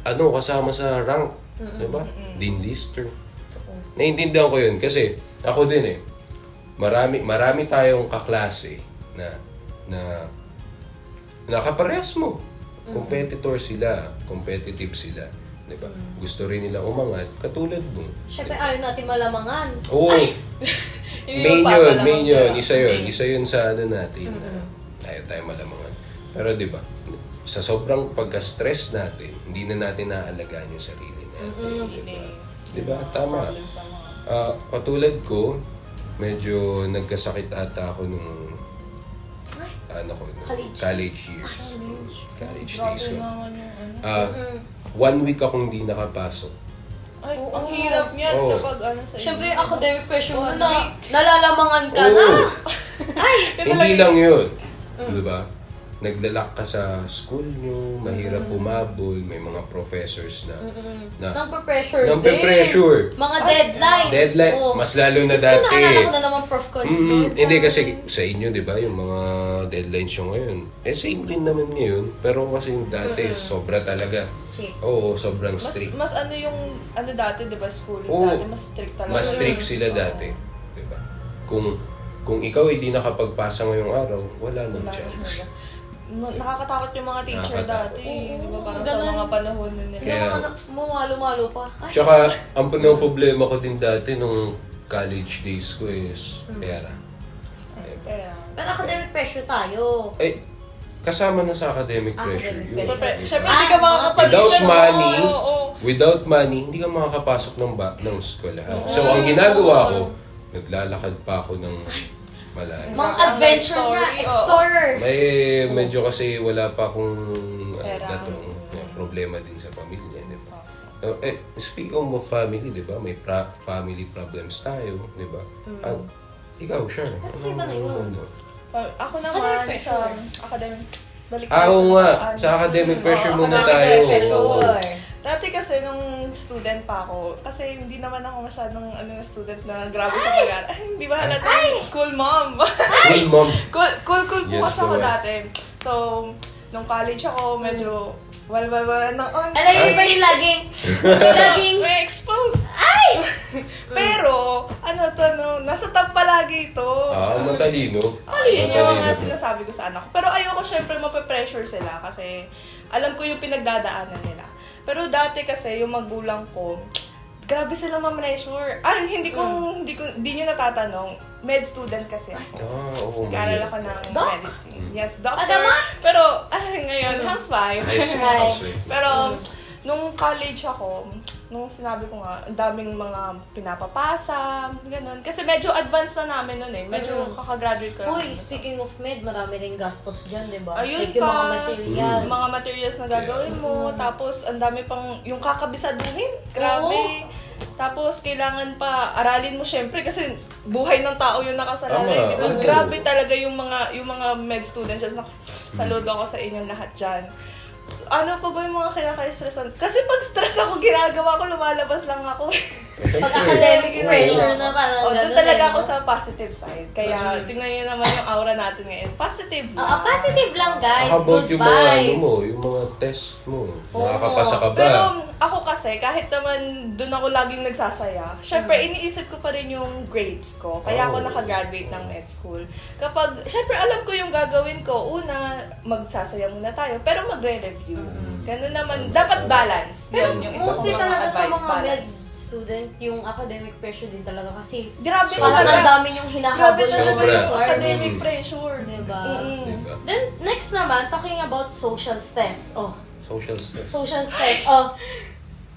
kasama sa rank. Di ba? Dean Lister. Naiintindihan ko yun kasi ako din eh. Marami tayong kaklase na nakaparehas mo. Competitor sila, competitive sila. Di ba? Gusto rin nila umangat katulad mo. Siyempre, ayaw natin malamangan. Oo. Hindi Main mo yun, papalaman main yun. ka. Isa yun sa ano natin. Ayaw tayo malamangan. Pero di ba, sa sobrang pagka-stress natin, hindi na natin naaalagaan yung sarili natin. Di ba? Tama. Katulad ko, medyo nagkasakit ata ako nung college years. College days ko. 1 week akong hindi nakapasok. Ay, ang hirap niyan Oo. kapag ano sa Siyempre, yung academic pressure mo na nalalamangan ka na. Oo. Hindi lang yun. Di ba? Naglalak ka sa school nyo, mahirap umabol, may mga professors na Nang-pressure din. Nang-pressure. Mga deadlines. Deadline, Oo. mas lalo na Kasi dati. naalala ko na naman prof ko. Hindi kasi sa inyo, di ba, yung mga deadlines yung ngayon. Eh, same rin naman ngayon. Pero kasi yung dati, sobra talaga. Strict. Oo, sobrang strict. Mas ano yung ano dati, 'di ba, schooling Oo. dati mas strict talaga. Mas strict sila dati. Di ba? Kung ikaw ay di nakapagpasa ngayong araw, wala nang chance. Nakakatakot yung mga teacher Nakakatakot. dati, 'di ba? Parang Ganun. sa mga panahon na nila. Kaya- Mumalo-malo pa. Ay, Tsaka, ang problema ko din dati nung college days ko is pera. Kaya, pero academic pressure tayo. Eh, kasama na sa academic pressure Academic yun. pressure. syempre hindi ka makakapag Without money, Oo. without money, hindi ka makakapasok ng eskwelahan. So, ang ginagawa ko, naglalakad pa ako ng malayo. Mga adventure Story, nga, oo. explorer. Medyo kasi wala pa akong Pera. problema din sa pamilya, di ba? Speaking of family, di ba? May family problems tayo, di ba? Ikaw, sure. Kasi iba na yun. Ako Ano naman yung pressure? sa academic. Balik Oo nga, ano. sa academic pressure Oo, muna academic tayo. pressure. Oo. Dati kasi nung student pa ako, kasi hindi naman ako masyadong student na grabe sa pag-aaral. Ay, hindi ba halata? Cool mom. Cool, mom. cool po Yes, kasi ako naman. dati. So, nung college ako, medyo wala ng on. Alam yun ba yung laging May expose. Ay! Pero, nasa top palagi ito. Matalino. Yun yung mga Matalino. sinasabi ko sa anak ko. Pero ayoko syempre mape-pressure sila kasi alam ko yung pinagdadaanan nila. Pero dati kasi yung magulang ko, grabe sila ma-pressure. Hindi nyo natatanong. Med student kasi ako. Oo, Nag-aaral ako ng medicine. Yes, doctor. Agamat? Pero ngayon, housewife. Housewife. Pero nung college ako, nung sinabi ko nga, ang daming mga pinapapasa, ganun. Kasi medyo advanced na namin nun eh. Medyo kakagraduate ko. Uy, speaking of med, marami ring gastos dyan, di ba? Ayun Like yung mga pa. materials. Mga materials na gagawin mo, tapos ang dami pang yung kakabisaduhin. Grabe. Tapos kailangan pa aralin mo syempre kasi buhay ng tao yung nakasalalay. Tama. Di ba? Oo. Grabe talaga yung mga med students. Saludo ako sa inyong lahat diyan. ano pa ba yung mga kinaka-stressan? Kasi pag stress ako, ginagawa ko, lumalabas lang ako. Pag academic pressure na parang Doon gano'n talaga eh, ako no? sa positive side. Kaya tingnan niyo naman yung aura natin ngayon. Positive lang. Oo, positive lang guys. How about Good yung mga ano vibes. mo, yung mga test mo? Oo. Nakakapasa ka ba? Pero ako kasi, kahit naman doon ako laging nagsasaya, syempre iniisip ko pa rin yung grades ko. Kaya ako Oh. nakagraduate ng med school. Kapag, syempre alam ko yung gagawin ko. Una, magsasaya muna tayo, pero magre-review. Ganun naman. Dapat balance. Pero Yun yung isa mostly kong mga talaga sa advice, mga med balance. student, yung academic pressure din talaga kasi Grabe parang ang talaga. dami yung Grabe hinahabol na talaga Sobra. yung academic pressure. Diba? Mm-mm. Diba? Then, next naman, talking about social stress. Oh, Social stress. social stress. Oh,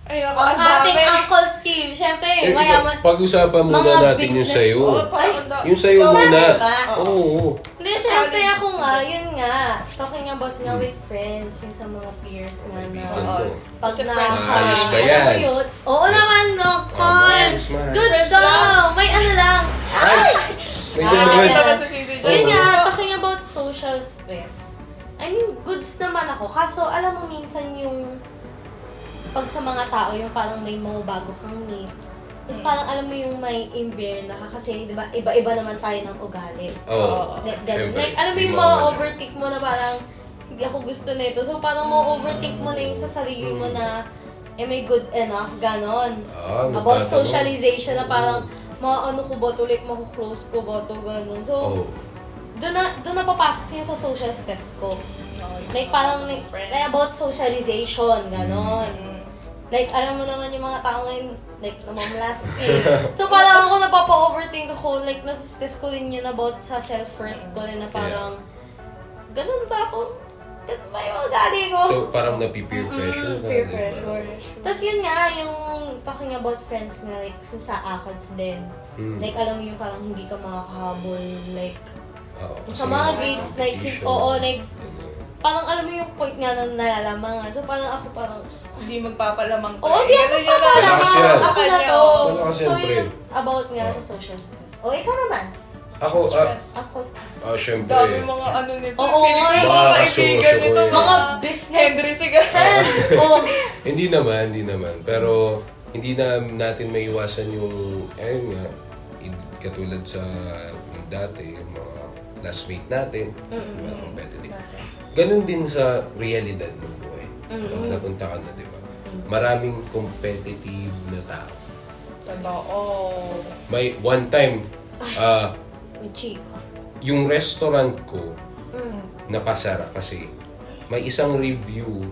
Ay, ako, ang ang ating dami. Uncle Steve, syempre, Eh, mayaman. pag-usapan muna Mga natin yung business- sayo. Oh, parang ang dami. Yung sayo Ikaw, muna. Diba? Oo. Hindi, Sa syempre college ako is nga, good. yun nga, talking about nga with friends, yung sa mga peers nga na, Kaibigan Oo. mo. pag Kasi nasa, friends Ayos ba alam yan? mo yun? Oo naman, no, ayos, cons! man. Good Friends daw! lang. May ano lang. Ay! May Ah, gano'n. ito kasi sisi dyan. Yun Oo. nga, talking about social stress. I mean, goods naman ako. Kaso, alam mo minsan yung pag sa mga tao, yung parang may mga bago kang meet. Is parang alam mo yung may imbir na ka kasi, di ba, iba-iba naman tayo ng ugali. Oo. Ganun. Siyempre, Like, alam mo di yung mo mga wala. overtake mo na parang, hindi ako gusto nito. So, parang mo overtake mo na yung sa sarili mo na, may good enough, ganon. Ah, About nagtatanong. socialization na parang, mga ano ko ba to, like, close ko ba to, ganon. So, Oo. doon na papasok yung sa social stress ko. Like, parang, like about socialization, ganon. Like, alam mo naman yung mga tao ngayon, like, namamlast eh. So, parang ako napapa-overthink ako, like, nasa-stress ko rin yun about sa self-worth ko rin na parang, ganun ba ako? Ganun ba yung ugali ko? So, parang napi-peer pressure ka, Peer di ba? pressure. Tapos yun nga, yung talking about friends nga, like, so sa ACADS din. Like, alam mo yung parang hindi ka makakahabol, like, Oo, sa kasi mga may grades, like, competition. oo, like, parang alam mo yung point nga na nalalaman. So, parang ako parang, Hindi magpapalamang oo, di ako Ganun yun papalaman. Malakas yan. Ako na to. Malakas yan, So, pre. yun, about nga sa social stress. O, ikaw naman. Ako, Ako, syempre. Dami mga ano nito. Oo, Feeling ko mga yung mga kasosyo kaibigan ko nito. yun. mga business Henry Sigal. friends. Oh, Hindi naman. Pero, hindi na natin maiwasan yung, ayun nga, katulad sa yung dati, yung mga classmate natin, mga competitive. Ganun din sa realidad ng buhay. Pag napunta ka na, di ba? Maraming competitive na tao. Totoo. May one time, may chika. yung restaurant ko, napasara kasi may isang review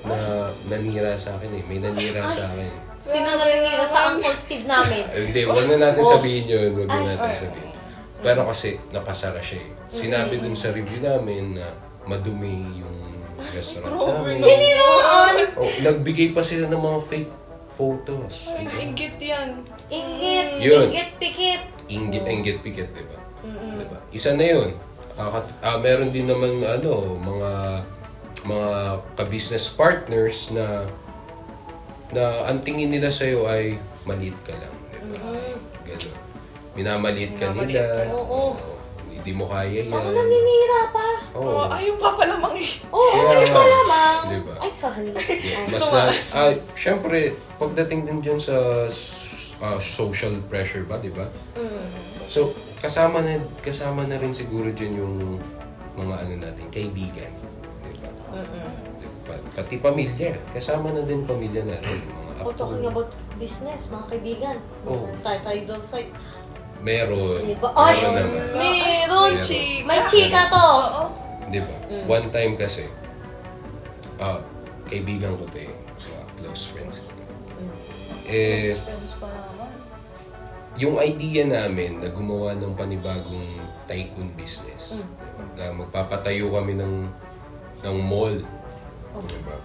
na nanira sa akin eh. May nanira sa akin. Sino na rin nila sa Uncle Steve namin? Hindi, wag na natin sabihin yun. Wag na natin sabihin. Pero kasi napasara siya eh. Sinabi dun sa review namin na madumi yung restaurant namin. Siniroon! Oh, nagbigay pa sila ng mga fake photos. Ay, inggit yan. Ingit, Yun. ingit, pikit. Inggit pikit, di ba? Diba? Isa na yun. Meron din naman mga ka-business partners na ang tingin nila sa'yo ay maliit ka lang. Diba? Ganun. Minamaliit ka nila. Oo. Hindi mo kaya yan. Ako naninira pa. Oh, ayun papalamang eh. Oo, Kaya hindi ko nga. lamang. Diba? Ay, sorry. Mas na, syempre, pagdating din dyan sa social pressure ba, di ba? So, kasama na rin siguro dyan yung mga ano natin, kaibigan. Di ba? Pati pamilya. Kasama na din pamilya natin. Mga O, apo. talking about business, mga kaibigan. Oo. Tayo doon sa... Meron. Diba? Ay, Meron naman. meron. Chika. May chika to. Oo. Di ba? One time kasi, kaibigan ko to eh. Mga close friends. Friends pa naman. Yung idea namin na gumawa ng panibagong tycoon business. Diba? Magpapatayo kami ng mall. Diba?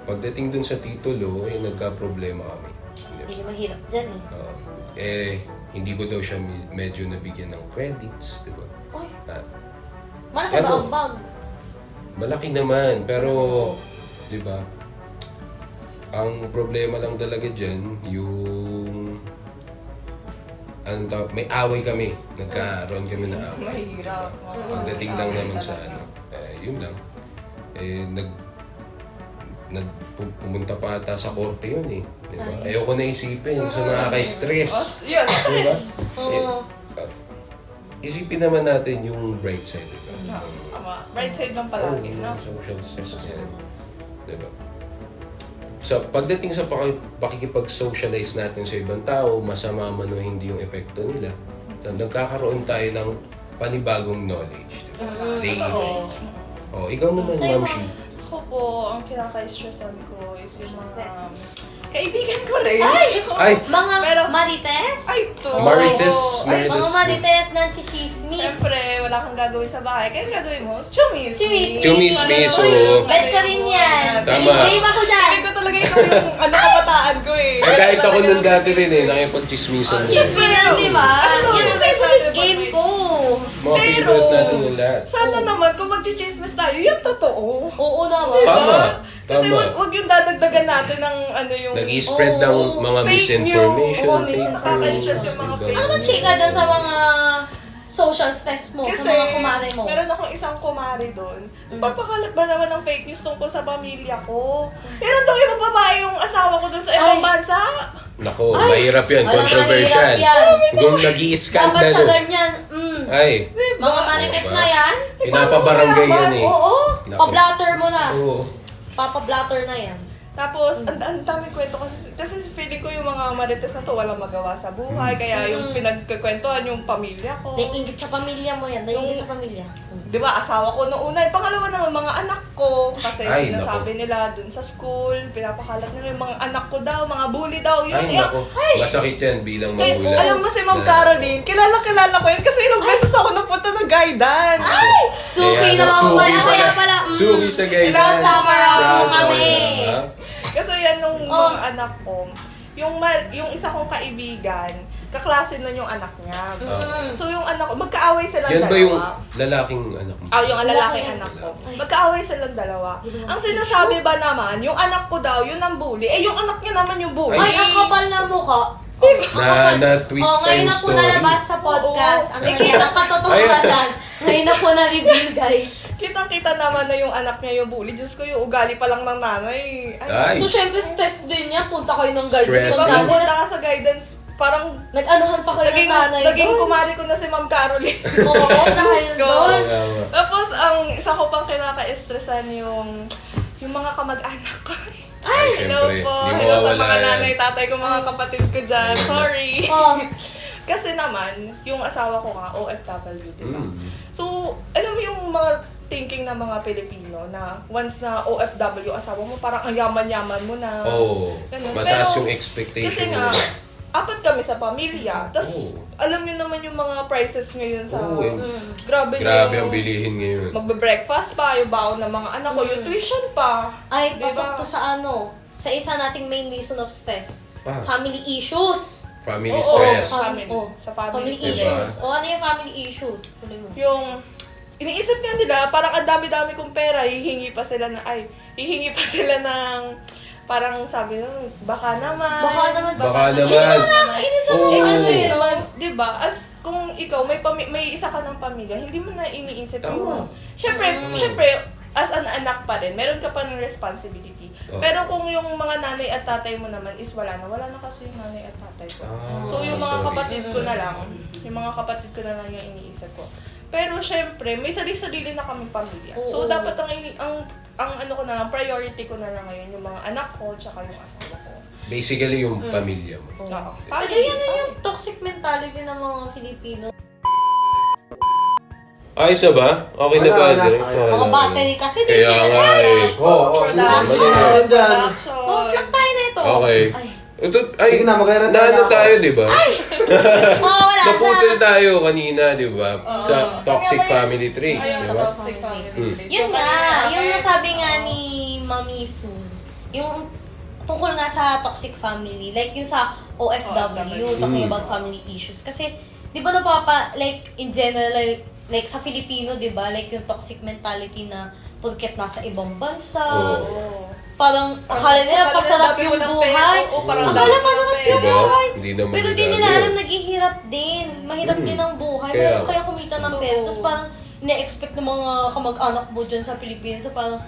Pagdating dun sa titulo, nagka-problema kami. Diba? Hindi mahirap dyan eh. Hindi ko daw siya medyo nabigyan ng credits. Diba? Uy, At malaki ba Ano? ang bag? malaki naman, pero, di ba, ang problema lang talaga dyan, yung, may away kami. Nagkaroon kami na away. Mahirap. Pagdating lang naman sa ano, yun lang. pumunta pa ata sa korte yun eh. Diba? Ayoko na isipin, so nakaka-stress. Yun, stress. Oo. Isipin naman natin yung bright side. Diba? Ama, bright side lang palagi, no? Social stress nila. Diba? Sa pagdating sa pakikipag-socialize natin sa ibang tao, masama man o hindi yung epekto nila, nagkakaroon tayo ng panibagong knowledge. Diba? Daily. Oh, ikaw naman, Ma'am Shi. Ako po, ang kinaka-stressan ko is yung mga kaibigan ko rin. Ay! Mga Pero- marites? Ay, to. Marites, Ay, mga Marites. marites ng chichismis. Siyempre, wala kang gagawin sa bahay. Kaya gagawin mo, chumis. Chumismis, oo. Bet ka rin yan. Tama. Game ako dyan. Hindi ko talaga ito yung kabataan ko eh. Kahit ako nun dati rin eh, nakipag-chismisan din. Chismis yan, di ba? Ano Yan ang favorite game ko. Mga favorite natin yung lahat. Sana naman, kung mag-chismis tayo, yung totoo. Oo naman. Tama. Kasi Tama. wag yung dadagdagan natin ng ano yung Nag-i-spread ng mga fake misinformation, news. fake Nakaka-stress news. yung mga diba? fake Ano ba chika dyan sa mga social stress mo, Kasi, sa mga kumare mo? meron akong isang kumari doon. Papakalat ba naman ng fake news tungkol sa pamilya ko? Meron daw yung babae yung asawa ko doon sa ibang Ay. bansa. Nako, mahirap yan, Ay, controversial. mahirap yan. Kung Dapat sa nag-i-scandal. ganyan, Ay, mga marites na yan. pinapabarangay yan eh. Oo, Nako. pa-blatter mo na. Oo. Papa-blatter na yan. Tapos, ang daming kwento kasi feeling ko yung mga marites na to walang magawa sa buhay. Kaya yung pinagkakwentuhan yung pamilya ko. Naiingit sa pamilya mo yan. Naiingit sa pamilya. Di ba, asawa ko noong una. Pangalawa naman, mga anak ko. Kasi Ay, sinasabi nila dun sa school, pinapakalat nila yung mga anak ko daw, mga bully daw. Yun, Ay, nako. Masakit yan bilang Kaya, magulang. alam mo si Ma'am Caroline, kilala ko yun kasi ilang beses ako napunta ng guidance. Ay! Suki Kaya, naman suki pala. Kaya pala. Suki sa guidance. Tama Proud kami. ako, ha? Kasi yan nung Oh. mga anak ko, yung isa kong kaibigan, kaklase nun yung anak niya. So yung anak ko, magkaaway silang Yan dalawa. ba yung lalaking anak mo? Yung lalaking Lalaking anak ko. Magkaaway silang dalawa. Ang sinasabi ba naman, yung anak ko daw, yun ang bully. Eh, yung anak niya naman yung bully. Ay, ang kapal na mukha. Na-twist Oh, pa ngayon yung na po story. nalabas sa podcast. Oo. Ang nangyayari, ang katotohanan. Ngayon na po na-reveal, guys. Kitang-kita naman na yung anak niya yung bully. Diyos ko, yung ugali pa lang ng nanay. Ay. So, syempre, stress din niya. Punta kayo ng guidance. Stress Pag yun. pumunta ka sa guidance, parang Nag-anuhan pa kayo ng nanay naging doon. kumari ko na si Ma'am Caroline. Oo, dahil Diyos ko. doon. Tama. Tapos, ang isa ko pang kinaka-stressan yung mga kamag-anak ko. Ay, Hello syempre. po. Di Hello sa mawawala mga yan. nanay, tatay ko, mga kapatid ko dyan. Sorry. Oh, Kasi naman, yung asawa ko nga, OFW, di ba? Mm. So, alam mo yung mga thinking ng mga Pilipino na once na OFW asawa mo, parang ang yaman-yaman mo na. Oo. Ganun. Mataas Pero, yung expectation Kasi nga, nila. apat kami sa pamilya. Tapos, Oo. alam niyo naman yung mga prices ngayon sa... Oo, Grabe, Grabe yung ang bilihin ngayon. magbe-breakfast pa, yung baon ng mga anak ko, yung tuition pa. ay, Diba? pasok to sa ano, sa isa nating main reason of stress. Ah. Family issues. Family Oo, stress. family. Sa family. Diba? issues. O, ano yung family issues? Tuloy mo. Yung iniisip nga nila, parang ang dami-dami kong pera, hihingi pa sila ng, parang sabi nung, baka naman. Baka naman. Baka Yun naman. yung nakakainis sa Oo. Eh mga kasi ano. naman, di ba, as kung ikaw may isa ka ng pamilya, hindi mo na iniisip Tama. yung... Syempre, as an anak pa rin, meron ka pa ng responsibility. Oh. Pero kung yung mga nanay at tatay mo naman is wala na kasi yung nanay at tatay ko. Ah, So yung mga sorry. kapatid ko na lang, yung iniisip ko. Pero syempre, may sarili-sarili na kaming pamilya. So Oo. dapat ang ano ko na lang, priority ko na lang ngayon, yung mga anak ko, tsaka yung asawa ko. Basically yung pamilya mo. Oo. Pero yan na yung toxic mentality ng mga Filipino. Ayos na ba? Okay na ba, Wala, Dre? wala. Okay Mga na. battery kasi di Kaya sila nga charge. eh. Oo, Production. Production. Oh, flop tayo na ito. Okay. Ay. Ito, ay, Sige na, magre-retire naano na ako. tayo, di ba? Oh, wala Naputol na. tayo kanina, di ba? Sa toxic family traits, Ayun, di ba? toxic family. Yun nga, yung nasabi nga ni Mami Sus, yung tungkol nga sa toxic family, like yung sa OFW, talking about family issues. Kasi, di ba like, in general, like sa Filipino, di ba, like yung toxic mentality na porket nasa ibang bansa, Oo. parang akala nila Sa pasarap kanila, yung dami mo ng buhay. pera. Oo, parang Akala dami mo ng pasarap pera. yung Diba? buhay. Hindi naman Pero di grabe nila yun. alam, naghihirap din. Mahirap din ang buhay. Kaya- Mahirap kaya kumita ng pera. Tapos parang, ina-expect ng mga kamag-anak mo dyan sa Pilipinas. So parang,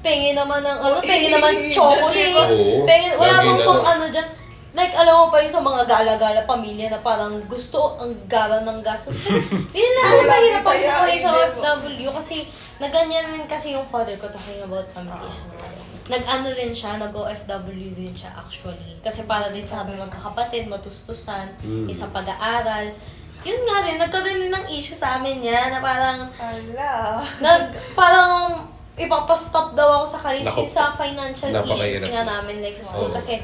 pengi naman ng pengi naman chocolate. Oo. Pengi, wala Lagi bang na pang lang. ano dyan. Like, alam mo pa yung sa mga gala-gala pamilya na parang gusto ang gara ng gastos. Pero, hindi na alam Wala mahirap din ang kaya, buhay sa hindi po. OFW kasi naganyan rin kasi yung father ko talking about communication. Nag-ano rin siya, nag-OFW din siya actually. Kasi para din sa aming magkakapatid, matustusan, isang pag-aaral. Yun nga rin, nagkaroon din ng issue sa amin yan na parang Ala. parang ipapastop daw ako sa college Naku, sa financial napakahirap. issues nga namin like sa school. Oo. Kasi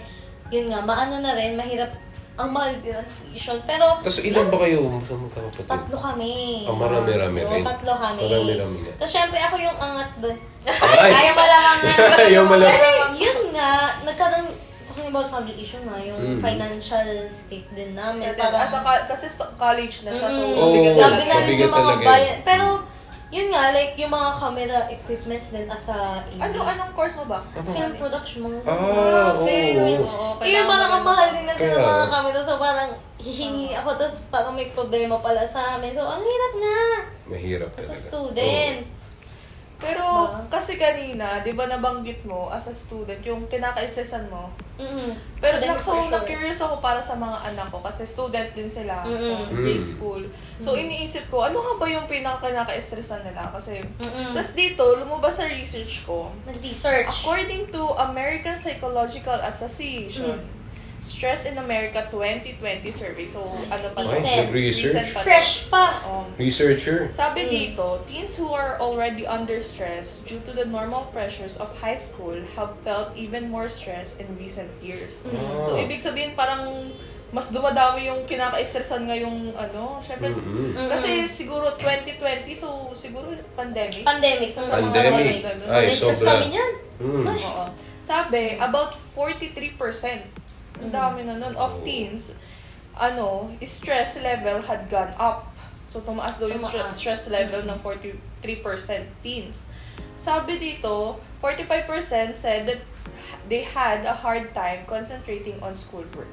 yun nga, maano na rin, mahirap ang mahal din ang tuition. Pero Tapos ilan ba kayo sa magkakapatid? tatlo kami. Marami-rami Oo, rin. tatlo kami. Marami-rami nga. Tapos syempre ako yung angat doon. Ay! Ayaw pala angat. Ayaw pala. Pero yun nga, nagkaroon, talking about family issue nga, yung financial state din namin. So, Parang, kasi college na siya, so Oo, mabigat grabe talaga. na rin mabigat yung mga talaga bayan. Pero, yun nga, like, yung mga camera equipments din as a... Anong course mo ba? Film production, mga Oo, film. Yung kailangan parang ang maganda. mahal din na Kaya- ng mga camera. So, parang hihingi ako, tapos parang may problema pala sa amin. So, ang hirap nga Mahirap as a talaga. student. Pero, kasi kanina, di ba nabanggit mo, as a student, yung kinaka-assessan mo, pero Academic pressure. na-curious ako para sa mga anak ko kasi student din sila sa Mm-mm. grade school. So, iniisip ko, ano nga ba yung pinaka-naka-stressan nila? Kasi, tas dito, lumabas sa research ko, Nag-research. according to American Psychological Association, Stress in America 2020 survey. So, ano pa to? Ay, nag-research? Recent pa to. Fresh pa. Researcher. Sabi dito, teens who are already under stress due to the normal pressures of high school have felt even more stress in recent years. So, ibig sabihin parang mas dumadami yung kinaka-stressan ngayong syempre, kasi siguro 2020, so siguro pandemic. Pandemic. So, sa mga Pandemic. pandemic. Ay, Nag-test sobra. kami niyan. Oo. Sabi, about 43%, ang dami na nun, of teens, stress level had gone up. So, tumaas daw yung Tumaas. stress level ng 43% teens. Sabi dito, 45% said that they had a hard time concentrating on schoolwork.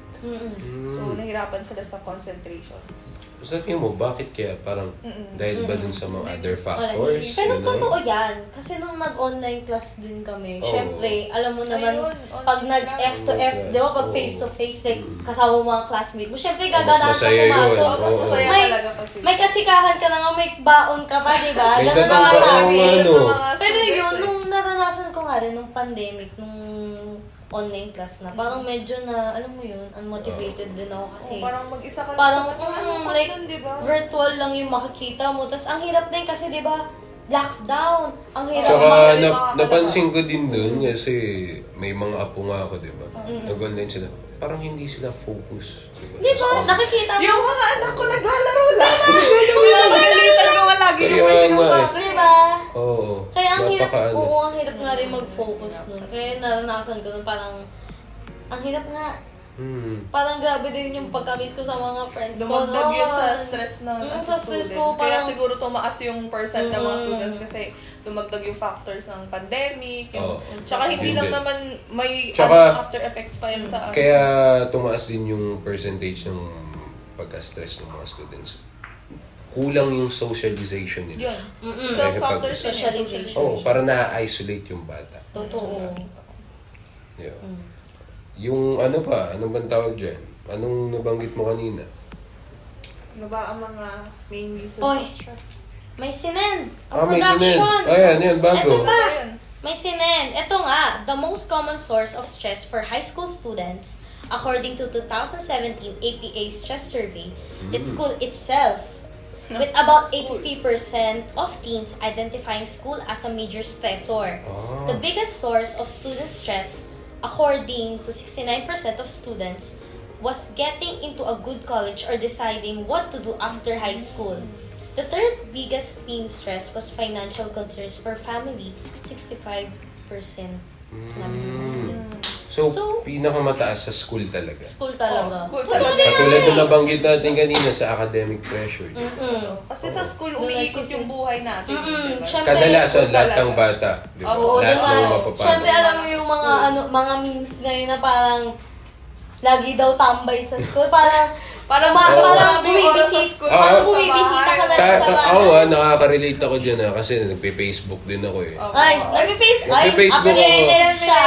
So, nahirapan sila sa concentrations. Sa tingin mo, bakit kaya parang dahil ba dun sa mga other factors? Pero Yun, totoo yan. Kasi nung nag-online class din kami, Oo. syempre, alam mo naman, Ayun, pag online nag-F to class. F, di ba, pag Oo. face-to-face, like, kasama mo mga classmate mo, syempre, mas gaganahan ka masaya yun. pumasok. So, mas Oo. masaya May, talaga pag may kasikahan ka na nga, may baon ka pa, di ba? May Ganun tatang naman baon, namin. ano. Pero yun, nung naranasan ko nga rin, nung pandemic, nung online class na, parang medyo na, alam mo yun, unmotivated din ako kasi parang mag-isa ka parang, lang sa like, nun, di ba? virtual lang yung makikita mo. Tapos, ang hirap din kasi, di ba, lockdown. Ang hirap. Tsaka Bakit napansin ko din dun kasi may mga apo nga ako, di ba? Nag-online sila. Parang hindi sila focus. Di ba? Nakikita mo. Yung mga anak ko naglalaro lang. Pinapagalitan ko lagi yung may Kaya nga sinasabi. Di ba? Oo. Kaya ang hirap, Napaka-ano. oo, ang hirap nga rin mag-focus nun. Kaya naranasan ko nun, parang, ang hirap nga. Parang grabe din yung pagka-miss ko sa mga friends ko. Dumagdag yun sa noon. stress na as Sa a stress students. ko, Kaya parang- siguro tumaas yung percent ng mga students kasi dumagdag yung factors ng pandemic. Yung, Oo. tsaka hindi Yun lang din. naman may Tsaka- after effects pa yun sa Kaya tumaas din yung percentage ng pagka-stress ng mga students. Kulang yung socialization nila. yun. So, factors yun, Socialization. socialization. Para na-isolate yung bata. Totoo. Yeah. Yung ano pa, ano bang tawag dyan? Anong nabanggit mo kanina? Ano ba ang mga main reasons Oy. of stress? May sinen. Ang May production. sinend. Ayan, bago. Eto pa. Ayun. May sinen. Ito nga, the most common source of stress for high school students, according to 2017 APA Stress Survey, is school itself. With about 83% of teens identifying school as a major stressor. Ah. The biggest source of student stress, according to 69% of students, was getting into a good college or deciding what to do after high school. The third biggest teen stress was financial concerns for family, 65%. Sinabi ng mga students. So, So, pinakamataas sa school talaga. School talaga. School talaga. Katulad na nabanggit natin kanina sa academic pressure. Kasi sa school, umiikot yung buhay natin. Diba? Syempre, Kadalasan, school lahat talaga. ng bata. Di ba? Oo, Lahat diba? ng mapapano. Siyempre, alam mo yung mga mga memes ngayon na parang lagi daw tambay sa school. Parang Parang parang marami oras sa bumibisit. school, Parang sa bumibisita bahay. ka na Nakaka-relate ako dyan kasi nagpe-Facebook din ako eh. Ay, Nagpe-Facebook ako. updated siya.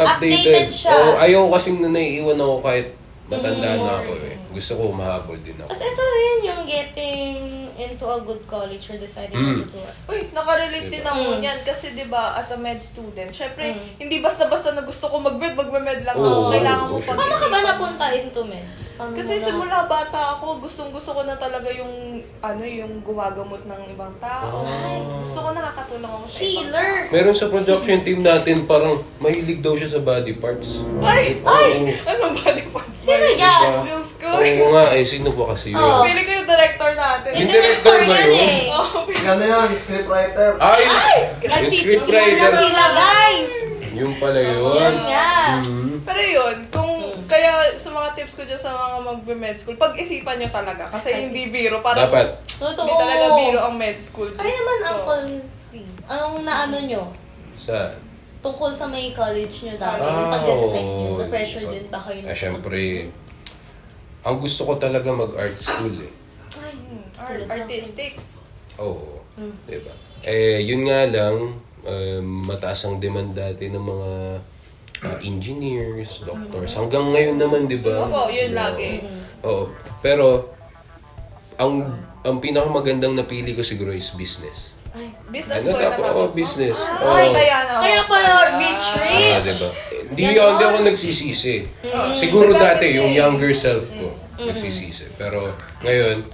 Updated siya. Ayaw kasing naiiwan ako kahit matanda na ako eh. Gusto ko mahabol din ako. Kasi ito rin yung getting into a good college or deciding what to do. Uy, nakarelate din ako yan. Kasi di ba as a med student, syempre, hindi basta-basta na gusto ko magme-med lang ako. Kailangan mo sure. Paano ka ba pag-isipan. napunta into med? Kasi simula bata ako, gustong-gusto ko na talaga yung yung gumagamot ng ibang tao. Gusto ko nakakatulong ako sa ibang Healer! Meron sa production team natin parang mahilig daw siya sa body parts. Ay! Oo. Ano body parts? Sino yan? Diyos ko. Oo nga eh, sino po kasi yun? Oo. Pili ko yung director natin. Yung Yung director director ba yan yun? eh. Ano yan? Scriptwriter. Yung Nagsisisi scriptwriter. na sila, guys! Yung pala yun. Yan nga. Pero yun, kaya sa mga tips ko dyan sa mga mag-med school, pag-isipan nyo talaga. Kasi hindi biro. Parang Dapat. Totoo. hindi talaga biro ang med school. Kaya Diyos naman, ko. Uncle Steve, anong naano nyo? Sa... Tungkol sa may college nyo dati, yung pag-decide nyo, na-pressure din ba kayo? Syempre, ang gusto ko talaga mag-art school eh. Ay, Artistic. Oo. Diba? Yun nga lang, mataas ang demand dati ng mga engineers, doctors. Hanggang ngayon naman, di ba? Oo, yun lagi. Oo. Pero, ang pinakamagandang napili ko siguro is business. Business Ano ko dapat? Oo, natapos. business. Ay, kaya na. Kaya pala, rich. Diba? Hindi ako nagsisisi. Siguro dati, yung younger self ko, nagsisisi. Pero, ngayon,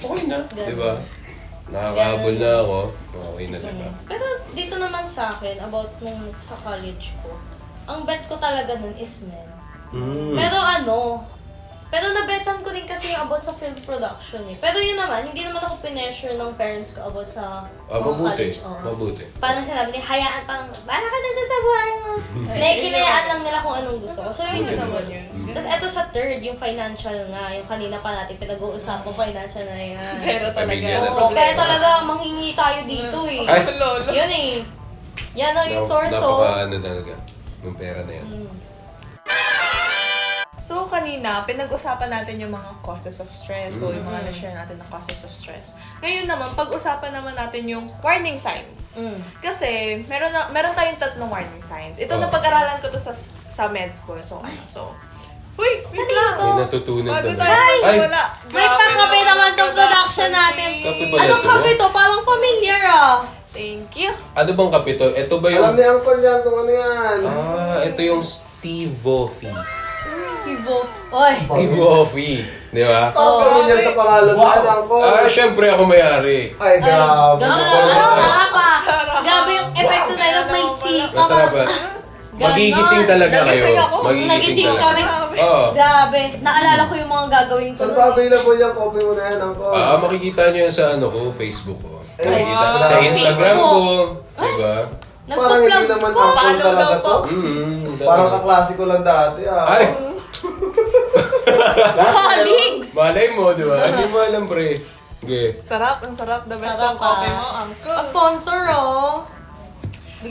okay na. Diba? Nakakahabol na ako. Okay na, diba? Pero dito naman sa akin, about nung sa college ko, ang bet ko talaga nun is men. Pero nabetan ko din kasi yung about sa film production eh. Pero yun naman, hindi naman ako pinessure ng parents ko about sa mga Mabuti. college. Oo. Mabuti. Parang sinabi niya, hayaan parang, bala ka na dyan sa buhay mo. Kinayaan lang nila kung anong gusto ko. So yun naman yun. Tapos eto sa third, yung financial nga, yung kanina pa natin pinag-uusapang financial na yan. Pero talaga. Pamilya na. Oo, kaya talaga manghingi tayo dito eh. Ay! Lolo. Yun eh. Yan ang yung source oh. Napaka talaga. Yung pera na yan. So, kanina, pinag-usapan natin yung mga causes of stress. So, yung mga na-share natin na causes of stress. Ngayon naman, pag-usapan naman natin yung warning signs. Kasi, meron tayong 3 warning signs. Ito, napag-aralan ko to sa med school. So, Uy, wait lang. May natutunan Bago ba? tayo Ay! magsimula. May pakape naman tong production natin. Kape ba Anong ito? kape to? Parang familiar ah. Thank you. Ano bang kape to? Ito ba yung... Alam ni Uncle yan kung ano yan. Ito yung Steve-Offie. Steve Off. Oy. Steve-Offie. Di ba? Ang niya sa pangalan mo yan, Uncle. Syempre ako may-ari. Ay, grabe. Ang sarap ah. Grabe yung epekto na yun. May sika. Masarap ba? Magigising talaga kayo. Nagising ako. Nagising talaga. kami. Oo. Grabe. Naalala ko yung mga gagawin ko Saan nun. pa available yung copy mo na yan, Uncle? Makikita nyo yan sa Facebook ko. Makikita wow. sa Instagram ko. Facebook. Diba? Parang hindi naman Uncle talaga to. Parang kaklase ko lang dati, Ay! Colleagues! Malay mo, di ba? Hindi mo alam, pre. Okay. Sarap, ang sarap. The best Sarap ng coffee ah. mo, Uncle. Sponsor oh.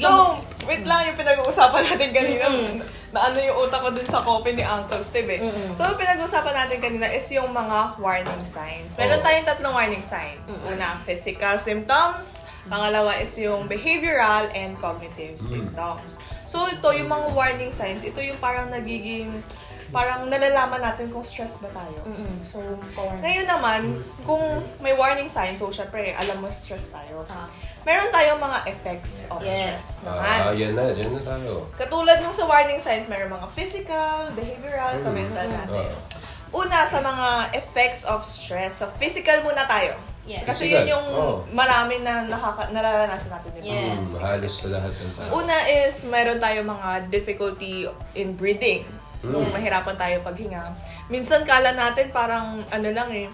So, wait lang yung pinag-uusapan natin kanina. Na ano yung utak ko dun sa coffee ni Uncle Steve eh. So, yung pinag-uusapan natin kanina is yung mga warning signs. Meron tayong 3 warning signs. Una, physical symptoms. Pangalawa is yung behavioral and cognitive symptoms. So, ito, yung mga warning signs, ito yung parang parang nalalaman natin kung stress ba tayo. So, ngayon naman, kung may warning signs, so syempre, alam mo stress tayo. Meron tayong mga effects of stress naman. Yan na. Diyan na tayo. Katulad nung sa warning signs, meron mga physical, behavioral, sa mental natin. Una, sa mga effects of stress. So, physical muna tayo. Yes. Kasi Physical. yun yung marami na nararanasan natin. Yes. Halos sa lahat ng tao. Una is, meron tayo mga difficulty in breathing. Kung mahirapan tayo paghinga. Minsan kala natin parang ano lang eh,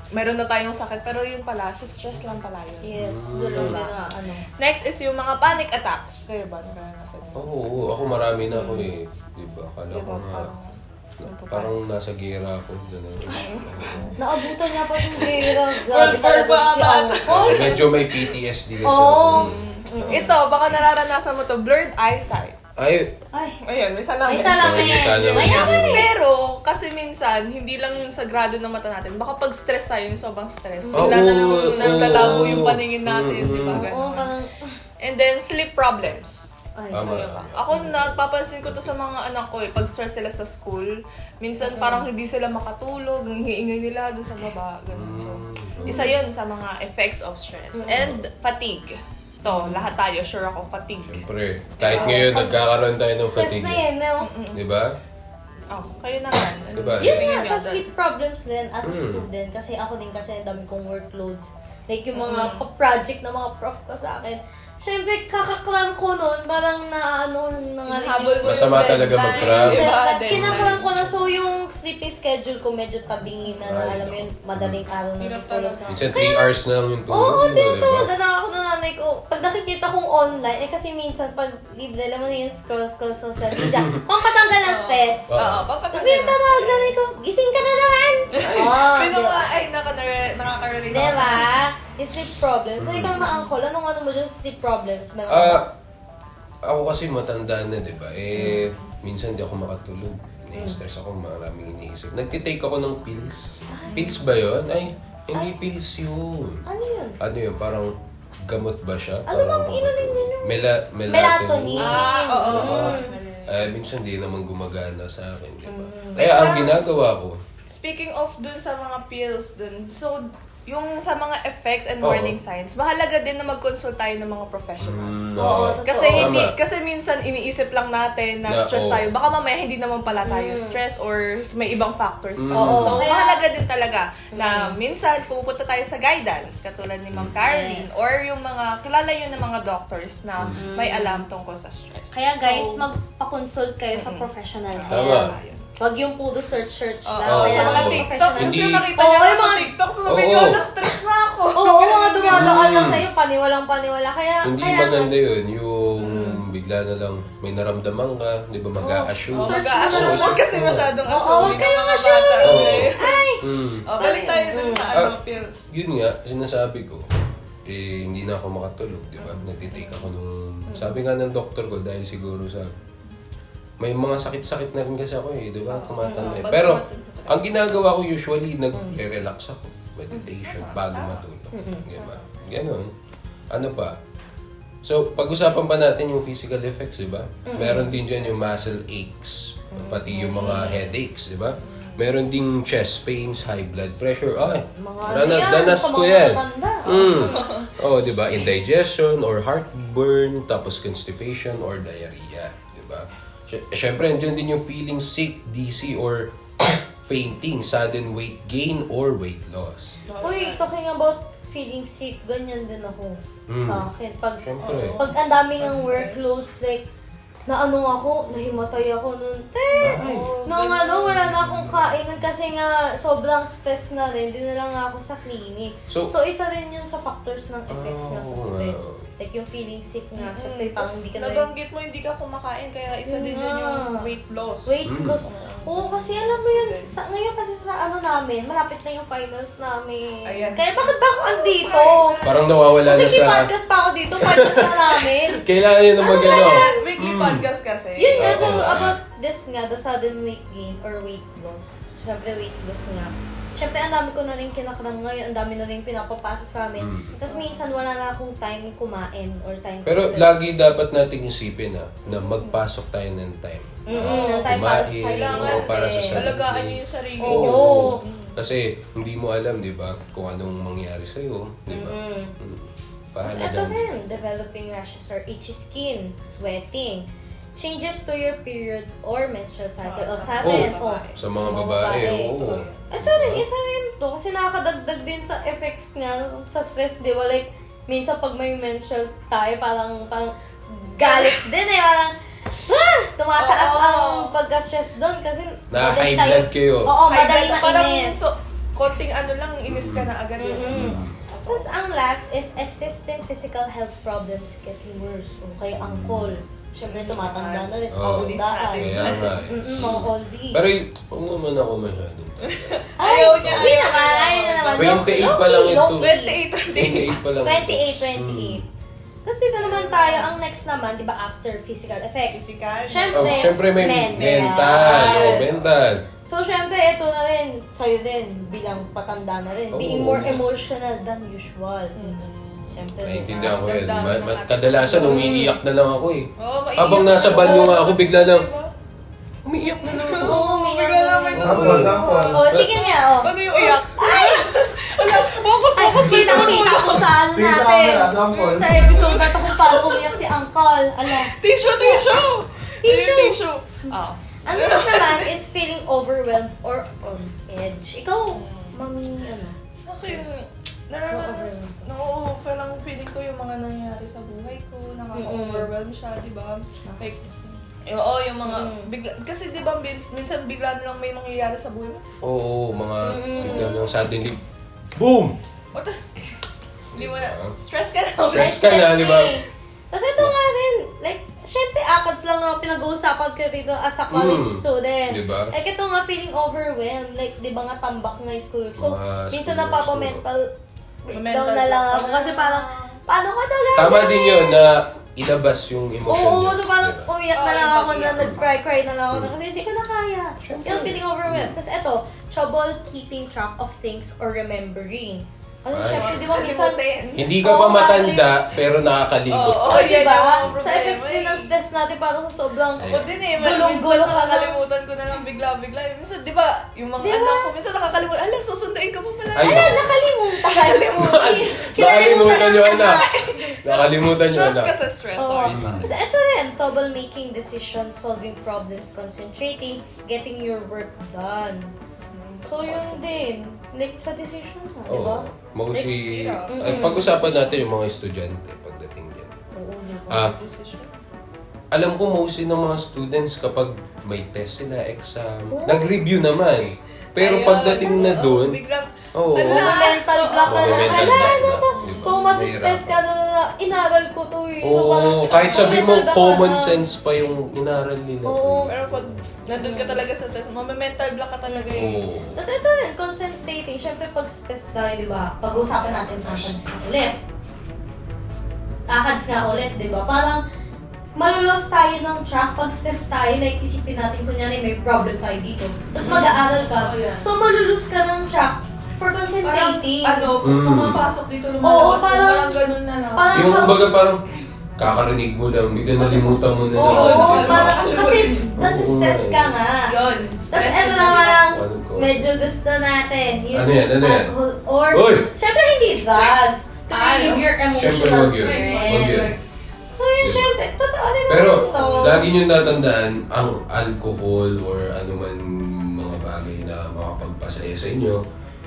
meron na tayong sakit, pero yun pala, sa stress lang pala yun. Yes. Gulong din na ano. Next is yung mga panic attacks. Kayo ba? Naranasan niyo? Oo, ako marami na ako eh. Diba? Akala ko nga. Parang nasa gera ako. Naabutan niya pa yung gera. World War Grabe talaga ba si ba? Uncle. Medyo may PTSD kasi. Oo. Ito, baka nararanasan mo to, blurred eyesight. Ay, Ayun, may salamin. May salamin. Nakikita naman May siguro. salamin. Pero, kasi minsan, hindi lang yung sa grado ng mata natin. Baka pag stress tayo, yung sobrang stress. Oo, Bigla na lang oo. naglalabo yung paningin natin, di ba? Oo, Ganun. parang, And then, sleep problems. ay, Tama. Ako, napapansin ko to sa mga anak ko pag stress sila sa school, minsan parang hindi sila makatulog, ang hiingay nila doon sa baba, ganun. So, isa yun sa mga effects of stress. And fatigue. To, lahat tayo, sure ako, fatigue. siyempre, kahit ngayon nagkakaroon tayo ng stress fatigue. na yan, no? Di ba? Oh, kayo naman. Diba? Yun Tingin nga, niyo sa doon? sleep problems din as a student, kasi ako din kasi ang dami kong workloads. Like yung mga project na mga prof ko sa akin. Siyempre, kakaklam ko nun, parang naano na nga rin Habol mo Masama yung talaga deadline, mag-cram. di ba? Kinaklam ko Deadline. na, so yung sleeping schedule ko medyo tabingin na, alam mo yun, madaling araw na Hirap tutulog. talaga. Minsan 3 hours na lang yung tulog Oo, mo, din di ba? talaga na ako ng nanay ko. Pag nakikita kong online, kasi minsan pag libre naman yung scroll social media, pampatanggal ng stress. Oo. Oo, Tapos papaganda may tatawag na ko, gising ka na naman! Oo, Pero diba? ay, nakaka-relate ako Diba? sa- Yung sleep problems. So, ikaw na uncle, anong ano mo dyan sa sleep problems? Meron ka Ah, ba? ako kasi matanda na, di ba? Minsan di ako makatulog. Nai-stress ako, maraming iniisip. Nagtitake ako ng pills. Pills ba yun? Ay, hindi pills yun. Ano yun? Ano yun? Parang gamot ba siya? Ano Parang bang inanin ninyo? melatonin. Melatonin. Oo. Minsan di naman gumagana sa akin, di ba? Kaya ang ginagawa ko, Speaking of dun sa mga pills dun, so yung sa mga effects and Oo. warning signs, mahalaga din na mag-consult tayo ng mga professionals. Oo, Kasi totoo. hindi Tama. kasi minsan iniisip lang natin na Na, stress oo. tayo. Baka mamaya hindi naman pala tayo stress or may ibang factors pa. Oo. So Kaya- mahalaga din talaga na minsan pumupunta tayo sa guidance katulad ni Ma'am Caroline Yes. or yung mga kilala niyo ng mga doctors na may alam tungkol sa stress. Kaya guys, So, magpa-consult kayo sa professional Tama. help. Wag yung puro search lang. Oo, Kaya sa mga Oo. TikTok, professional. kasi Hindi- nakita Oo, niyo yung sa mga- TikTok, sabi Oo. niyo, na-stress na ako. Oo, mga dumadaan lang sa'yo, paniwalang-paniwala. Kaya, hindi kaya maganda yun. Yung bigla na lang may naramdaman ka, di ba mag-a-assume. So, Search mag-a-assume. mo na Huwag kasi masyadong Oo, assuming huwag kayong ng mga assuming. bata. Okay? Ay! Balik tayo dun sa pills. Yun nga, sinasabi ko, hindi na ako makatulog, di ba? Nagtitake ako nung... Sabi nga ng doktor ko, dahil siguro sa... May mga sakit-sakit na rin kasi ako di ba? Tumatanda. Pero, ang ginagawa ko usually, nagre-relax ako. Meditation, bago matulog. Di ba? Ganon. Ano pa? So, pag-usapan pa natin yung physical effects, di ba? Meron din dyan yung muscle aches, pati yung mga headaches, di ba? Meron ding chest pains, high blood pressure. Ay, danas sa ko mga yan. matanda. Oh, di ba? Indigestion or heartburn, tapos constipation or diarrhea, di ba? Siyempre, andyan din yung feeling sick, dizzy, or fainting, sudden weight gain or weight loss. Uy, talking about feeling sick, ganyan din ako sa akin. Siyempre. Pag ang daming ang workloads, like, naano ako, nahimatay ako nun. Nung wala na akong kainan kasi nga sobrang stress na rin. Di na lang ako sa clinic. So- So, isa rin yun sa factors ng effects na sa stress. wow. Like yung feeling sick nga. Siyempre, parang hindi ka na rin Nabanggit mo hindi ka kumakain, kaya isa din dyan yung weight loss. weight loss. Oo, kasi alam mo yun, ngayon kasi sa ano namin, malapit na yung finals namin. Ayan. Kaya bakit ba ako andito? Parang nawawala na sa... Podcast pa ako dito, podcast na namin. Kailangan yun na mag-ano. Weekly podcast kasi. Yun nga, so Oo. about this nga, the sudden weight gain or weight loss. Siyempre, weight loss nga. Siyempre, ang dami ko na rin kinakarang ngayon, ang dami na rin pinapapasa sa amin. Tapos minsan wala na akong time kumain or time Pero to lagi dapat nating isipin na magpasok tayo ng time. ng time para sa Kumain, sarili oo, para sa natin. sarili. Alagaan niyo yung sarili. Oo. Kasi hindi mo alam, di ba, kung anong mangyari sa'yo, di ba? Tapos ito Pahalagang din, developing rashes or itchy skin, sweating, changes to your period or menstrual cycle. O sa atin, sa mga babae, oo. Ito rin, isa rin to. Kasi nakakadagdag din sa effects nga sa stress, di ba? Like, minsan pag may menstrual tayo, parang galit din eh. Parang, tumataas Oo. ang pagka-stress doon kasi Na-high madali tayo- blood kayo. Oo, madali Parang mainis. konting ano lang, inis ka na agad. Tapos ang last is existing physical health problems getting worse. O kaya angkol. Siyempre tumatanda na rin sa Oo. kaundaan. Kaya nga eh. Mga oldies. Pero huwag naman ako masyadong tanda. Ayaw niya, Hindi ayaw naman, niya. ayaw na naman. 28 pa lang ito. 28. 28 pa lang. 28. Tapos dito naman tayo, ang next naman, di ba, after physical effects. Physical. Syempre may mental. Mental. So, syempre, ito na rin, sa'yo din, bilang patanda na rin, being more emotional than usual. Syempre, Naiintindihan ko yan. Damdamin ng ating- Kadalasan, umiiyak na lang ako eh. Oo, maiiyak Habang nasa ako. banyo nga ako, bigla lang, Diba? umiiyak na lang ako. Oo, umiyak Bigla lang may Sample, sample. Oh, tingin niya, oh. Ano yung iyak? Wala, focus, Ay, focus. kita ko sa ano Tingin sa natin. camera, sample. Sa episode na ito kung paano umiyak si Uncle. Ala. Tissue. Tissue. Ah. Ang next naman is feeling overwhelmed or on edge. Ikaw, mami, ano? Sa akin, naranasan, no, parang feeling ko yung mga nangyayari sa buhay ko, nakaka-overwhelm siya, di ba? Like, oo, yung mga, bigla, kasi di ba, minsan bigla na lang may nangyayari sa buhay mo. Oo, mga bigla lang suddenly, boom! O, tas, hindi mo na, stress ka na. Stress ka na, di ba? Kasi ito nga rin, like, syempre, ACADS lang na pinag-uusapan ko dito as a college student. Diba? Like, ito nga, feeling overwhelmed. Like, di ba nga, tambak na yung school week. So, Mga minsan school napapa-mental breakdown Mental na lang ako. breakdown. Kasi parang, paano ka daw gagawin? Tama din yun na ilabas yung emotion Oo, niya. so parang Diba? umiyak na lang ako na iyak. nag-cry na lang ako na kasi hindi ko na kaya. Yung feeling overwhelmed. Tapos eto, trouble keeping track of things or remembering. Ano, Ay. syempre, di ba minsan, Hindi ka pa matanda, pero nakakalimot Oo, ka. di ba? yan yung Sa effects din ng problema stress natin, parang sa sobrang Ako din eh, gulong-gulo minsan ka na. nakakalimutan ko na lang bigla-bigla. Minsan, di ba, yung mga Di ba? anak ko, minsan nakakalimutan, ala, susunduin ka pa pala. Ay, Ala, nakalimutan. Nakalimutan nyo, anak. Nakalimutan nyo, Stress anak. ka sa stress. Oo. Sorry, sorry. Kasi ito rin, trouble making decisions, solving problems, concentrating, getting your work done. So, yun din. Like, sa decision na, di ba? Oo. Mostly, Like, ay, pag-usapan natin yung mga estudyante pagdating dyan. Oo, di ba? Ah, alam ko mostly ng mga students kapag may test sila, exam, nag-review naman. Pero Ayun, pagdating na doon, biglang, oo. Mental block ka na. Mental Ala, block ano na. to? Di ba? So, mas-stress ka na inaral ko to eh. So, Oo, parang- kahit sabi mo, mental block ka common na. sense pa yung inaral nila. Oo. pero pag nandun ka talaga sa test, mental block ka talaga eh. Oo. Tapos ito rin, concentrating. Siyempre, pag stress ka, di ba? Pag-usapan natin ACADS nga ulit. ACADS nga ulit, di ba? Parang, malulos tayo ng track. Pag stress tayo, like, isipin natin, kunyari, may problem tayo dito. Tapos mag-aaral ka. Oh, yeah. So, malulus ka ng track for Parang, concentrating. pumapasok dito Oo, lumalabas. parang- Parang ganun na lang. Parang, Yung kumbaga parang kakarinig mo lang, bigla nalimutan mo na oo, lang. parang, kasi stress ka nga. Yun. Tapos ito naman, Alam ko. medyo gusto natin. Ano yan? Ano yan? Alcohol or, Uy! syempre hindi drugs. To relieve your Siyempre, emotional wag yun. Wag yun. stress. So yun, syempre, totoo din Pero, naman to. lagi nyo tatandaan, ang alcohol or anuman mga bagay na makapagpasaya sa inyo,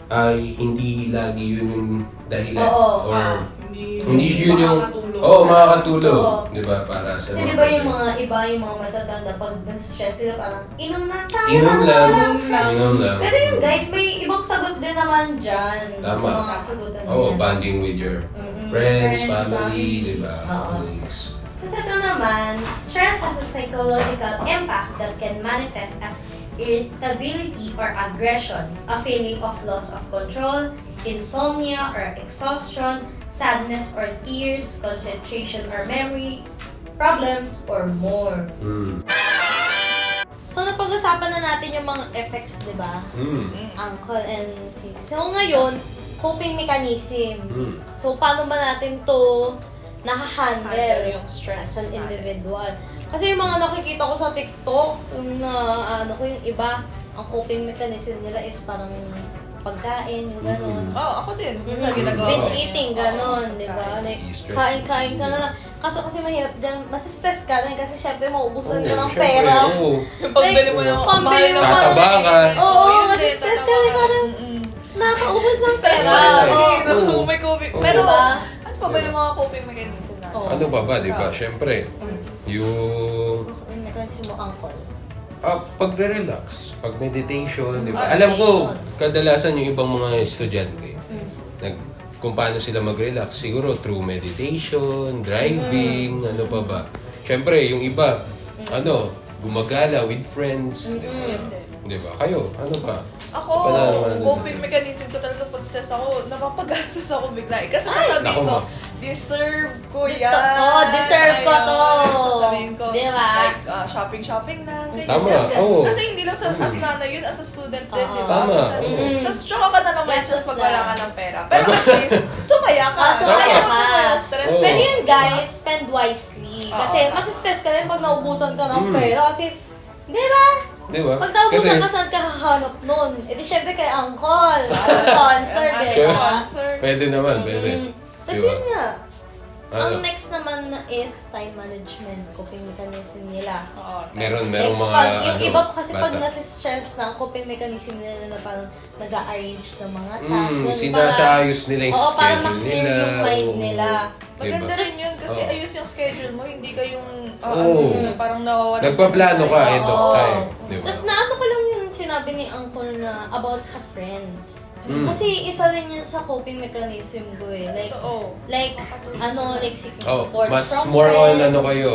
ay hindi lagi yun yung dahilan. Oo. Or, hindi yun yung, makakatulog. Oo. Di ba? Para sa Kasi di ba yung mga iba, yung mga matatanda, pag na-stress sila, parang, inom na tayo. Inom para lang. walang stress." Inom lang. Pero yun guys, may ibang sagot din naman dyan. Tama. Sa mga sagutan Oo, nila. bonding with your Mm-mm. friends, Friends, family, di ba? Oo. Colleagues. Kasi ito naman, stress has a psychological impact that can manifest as irritability or aggression, a feeling of loss of control, insomnia or exhaustion, sadness or tears, concentration or memory problems, or more. Mm. So, napag-usapan na natin yung mga effects, di ba? Mm. Uncle and sis. So, ngayon, coping mechanism. Mm. So, paano ba natin to Handle nakahandle yung stress as an natin. individual? Kasi yung mga nakikita ko sa TikTok, yung yung iba, ang coping mechanism nila is parang pagkain, yung gano'n. Oo, ako din. Minsan ginagawa Binge ko yun. eating, gano'n, di ba? Like, I-stress. kain-kain ka na lang. Kaso kasi mahirap dyan, mas-stress ka rin kasi syempre mauubusan ka ng syempre, pera. oo. Yung pagbili mo ng pambili mo pa Tataba ka. Oo, yun din, mas-stress ka tataba rin ka. parang nakakaubos ng Stress pera. pa rin. Oo. Oo, may coping. Oo. Pero, Diba? ano pa ba yung mga coping mechanism natin? Oo. Ano pa ba, di ba? Syempre, yung Yung mechanism mo, uncle. pagre-relax, pag-meditation, di ba? Ah, Alam ko, meditation. kadalasan yung ibang mga estudyante, kung paano sila mag-relax, siguro through meditation, driving, ano pa ba. Syempre, yung iba, gumagala with friends, di ba? Di ba? Kayo, ano pa? Ako, Wala naman. coping mechanism ko talaga pag stress ako, napapagastos ako bigla. Kasi sasabihin Naku, ko, ma. deserve ko yan. Oo, deserve ko to. Sasabihin ko, Diba? like, shopping na, ganyan. Tama, ganyan. oo. Kasi hindi lang sa as nanay yun, as a student din, di ba? Tama, Minsan, oo. Tapos tsaka ka na lang may stress Gastos pag wala lang. ka ng pera. Pero at least, sumaya ka. Sumaya Tama. ka. Stress. Oo. Pwede yun guys, spend wisely. Kasi Oo. masistress ka rin pag naubusan ka ng pera. Kasi, di ba? Di ba? Pag naubusan Kasi- ka, saan ka hahanap nun? E di syempre kay Uncle. Sponsor, di ba? Sponsor. Pwede naman, pwede. Tapos Di ba? yun nga. Ano? Ang next naman na is time management. Coping mechanism nila. Oo. Merong Like, mga, yung ano, iba kasi pag bata. nasi-stress na, ang coping mechanism nila na parang nag-a-arrange ng mga tasks. Ganun, Sinasaayos nila yung Oo, para schedule ma-clear nila. yung mind Oo. nila. Maganda Diba? rin yun kasi Oo. ayos yung schedule mo, hindi ka yung Oo. parang nawawala. Nagpaplano ka end of Oo. time. Di ba? Tapos naano ko lang yung sinabi ni Uncle na about sa friends. Mm. Kasi isa rin yun sa coping mechanism ko eh. Oo. Like seeking Oh, support mas from more on friends. ano kayo,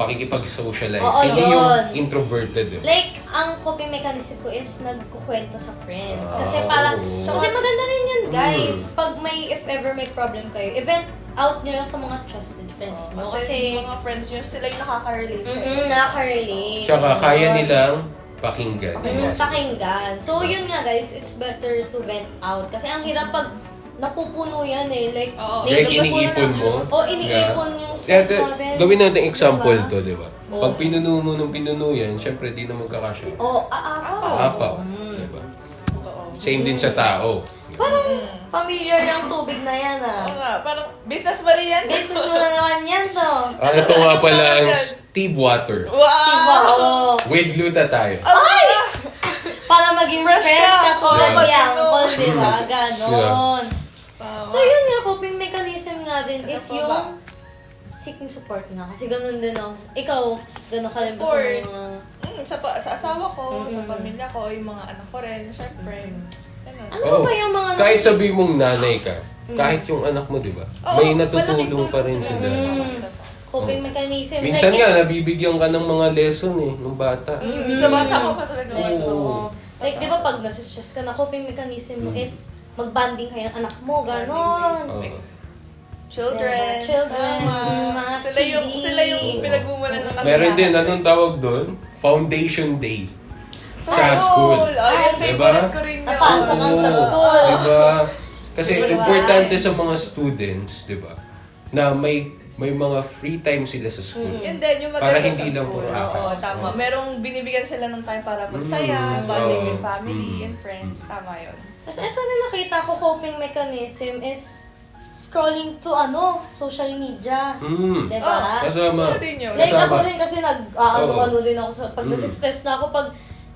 pakikipag-socialize. Oo, Hindi yun. yung introverted. Eh. Like, ang coping mechanism ko is nagkukwento sa friends. Kasi Ah, parang, oo. kasi maganda rin yun guys. Pag if ever may problem kayo, event out nyo lang sa mga trusted friends nyo. Kasi Kasi, mga friends yun, sila yung nakaka-relate sa'yo. nakaka-relate. Tsaka kaya Ganon. nilang pakinggan. Pakinggan. So, yun nga guys, it's better to vent out. Kasi ang hirap pag napupuno yan eh. Like, Oo. Like, napupuno iniipon na- mo. Oo, iniipon Yeah. yung Kaya, stress natin. gawin natin example Diba? to, di ba? Pag pinuno mo ng pinuno yan, syempre di na magkakasya. Oo, aapaw. Apaw. Di ba? Same din sa tao. Parang familiar ng tubig na yan Oo ah. nga, parang business ba rin yan? Business mo na naman yan to. Ito nga pala ang Steve Water. Wow! Wow! With Luta tayo. Ay! Para maging fresh, Fresh ka. ka tulad Oo, ni Uncle, di ba? Diba? Ganon. Tama. So yun nga, coping mechanism nga din is Ano pa ba? yung seeking support nga. Kasi ganun din ako. Ikaw, ganun ka rin ba sa Support. mga... Sa asawa ko, sa pamilya ko, yung mga anak ko rin, syempre. Ganun. Ano Oo. ba yung mga... Kahit sabi mong nanay ka, kahit yung anak mo, di ba? Oo, May malaking natutulong pa rin tulong sila. Coping mechanism. Minsan Like, nga, nabibigyan ka ng mga lesson eh, nung bata. Sa bata ko pa talaga. Oo. Like, di ba pag nasistress ka na, coping mechanism mo is mag-banding kayo ng anak mo, ganon. Oo. Children. Children, Tama. mga Sila yung kids. pinagmumulan ng Meron din, anong tawag doon? Foundation Day. Sa Ay, school. Ay, Diba? favorite ko rin yun. Napasa ka sa Oo. school. Diba? Kasi Diba? importante sa mga students, diba? Na may mga free time sila sa school. Yun din, yung Para maganda hindi sa lang school. puro akal. Oo, tama. Merong binibigyan sila ng time para magsaya, bonding Oo. with family and friends. Tama yun. Tapos ito na nakita ko coping mechanism is scrolling to social media. Mm. Diba? Kasama. Ano din yun? Like Kasama. ako din kasi nag-ano din ako sa pag nasi-stress na ako, pag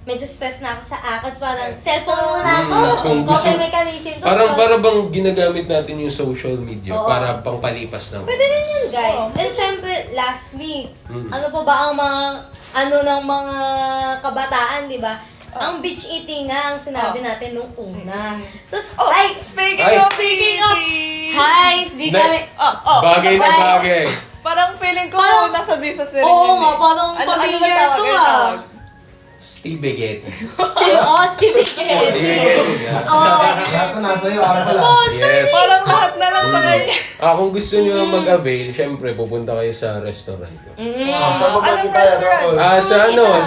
medyo stress na ako sa akats, parang cellphone muna ako. Kung gusto, Coping mechanism. Tapos para bang ginagamit natin yung social media Oo. para pangpalipas ng pwede rin yun, guys. And syempre, lastly, ano pa ba ang mga, ng mga kabataan, di ba? Ang beach eating nga ang sinabi natin nung una. So, ay, Speaking Ay. of hi, di kami, Bagay na Bye. bagay. Parang feeling ko Parang- nasa business na rin oo yun nga, eh. parang Ano familiar ba tawag? to Ano ah. tawag? Steve Begetti. Steve Steve Begetti. Oh, Lahat na nasa iyo, ako pala. sponsor Yes. Parang lahat na lang sa kanya. Kung gusto nyo mag-avail, syempre pupunta kayo sa restaurant ko. Saan ba Anong kita, restaurant? Uncle?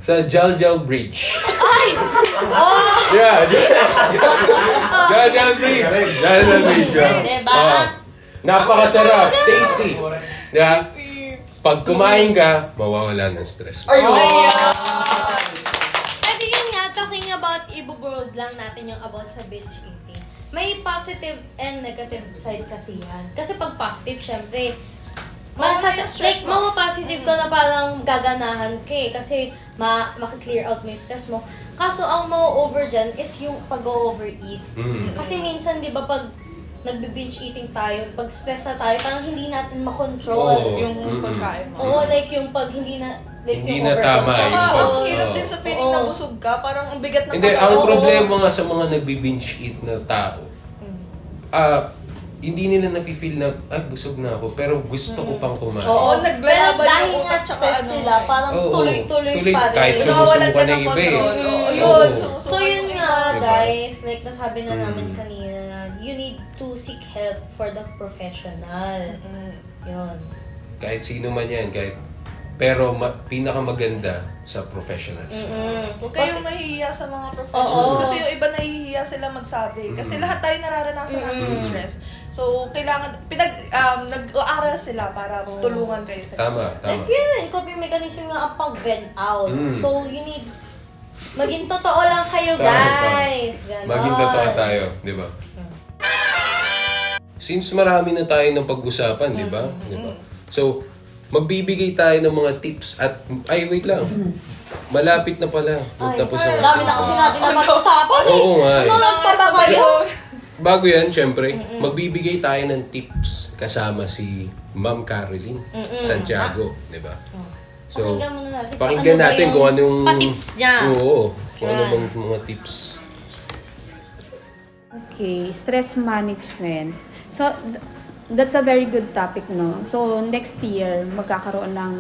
Sa Jaljal Bridge. Ay! Oh! Yeah, Jaljal Bridge. Jaljal Bridge. Diba? Napakasarap, tasty. Yeah. Pag kumain ka, mawawala ng stress. Ay, Pwede yun nga, talking about ibubuild lang natin yung about sa binge eating. May positive and negative side kasi yan. Kasi pag positive, syempre, stress mo. positive ka na parang gaganahan ka eh. Kasi makiklear out mo yung stress mo. Kaso ang ma-over dyan is yung pag-overeat. Kasi minsan, di ba, pag nagbe-binge eating tayo, pag stress na tayo, parang hindi natin makontrol. Oo. Yung pagkain mo. Oo, like yung pag hindi na, like Hindi yung na tama Saka, yun. ang Oo. hirap din sa feeling Oo. na busog ka. Parang ang bigat ng Hindi, katawan. ang Oo. problema nga sa mga nagbi-binge eat na tao, hindi nila nafe-feel na, ay, busog na ako, pero gusto ko pang kumain. Oo, Pero naglalaban dahil yung nga utak tsaka stress ano, sila, parang Oo, tuloy-tuloy tuloy, pa rin. kahit Nawawalan sumusuka na ng iba eh. control. Oo, Oo. yun. So yun nga Diba? guys, like nasabi na namin kanina, you need to seek help for the professional. Yun. Kahit sino man yan, pero pinakamaganda sa professionals. Huwag kayong mahihiya sa mga professionals. Oo. Kasi yung iba nahihiya sila magsabi. Kasi lahat tayo nararanasan natin yung stress. So, kailangan, nag-aaral sila para tulungan kayo sa Tama. Like yun, coping mechanism nga ang pag-vent out. So you need, maging totoo lang kayo Tama, guys. Ganon. Maging totoo tayo, di ba? Since marami na tayo ng pag-usapan, di ba? Di ba? So, magbibigay tayo ng mga tips at, ay wait lang, malapit na pala. Magtapos ang Dami na kasi natin na pag-usapan eh. Oo nga eh. Ano nagpapa kayo? Bago yan, syempre, magbibigay tayo ng tips kasama si Ma'am Caroline Santiago, di ba? So, Pakinggan muna natin. pakinggan Ano ba natin yung kung anong... pa-tips niya? Oo, kung ano bang mga tips. Okay, stress management. So, that's a very good topic, no? So, next year, magkakaroon ng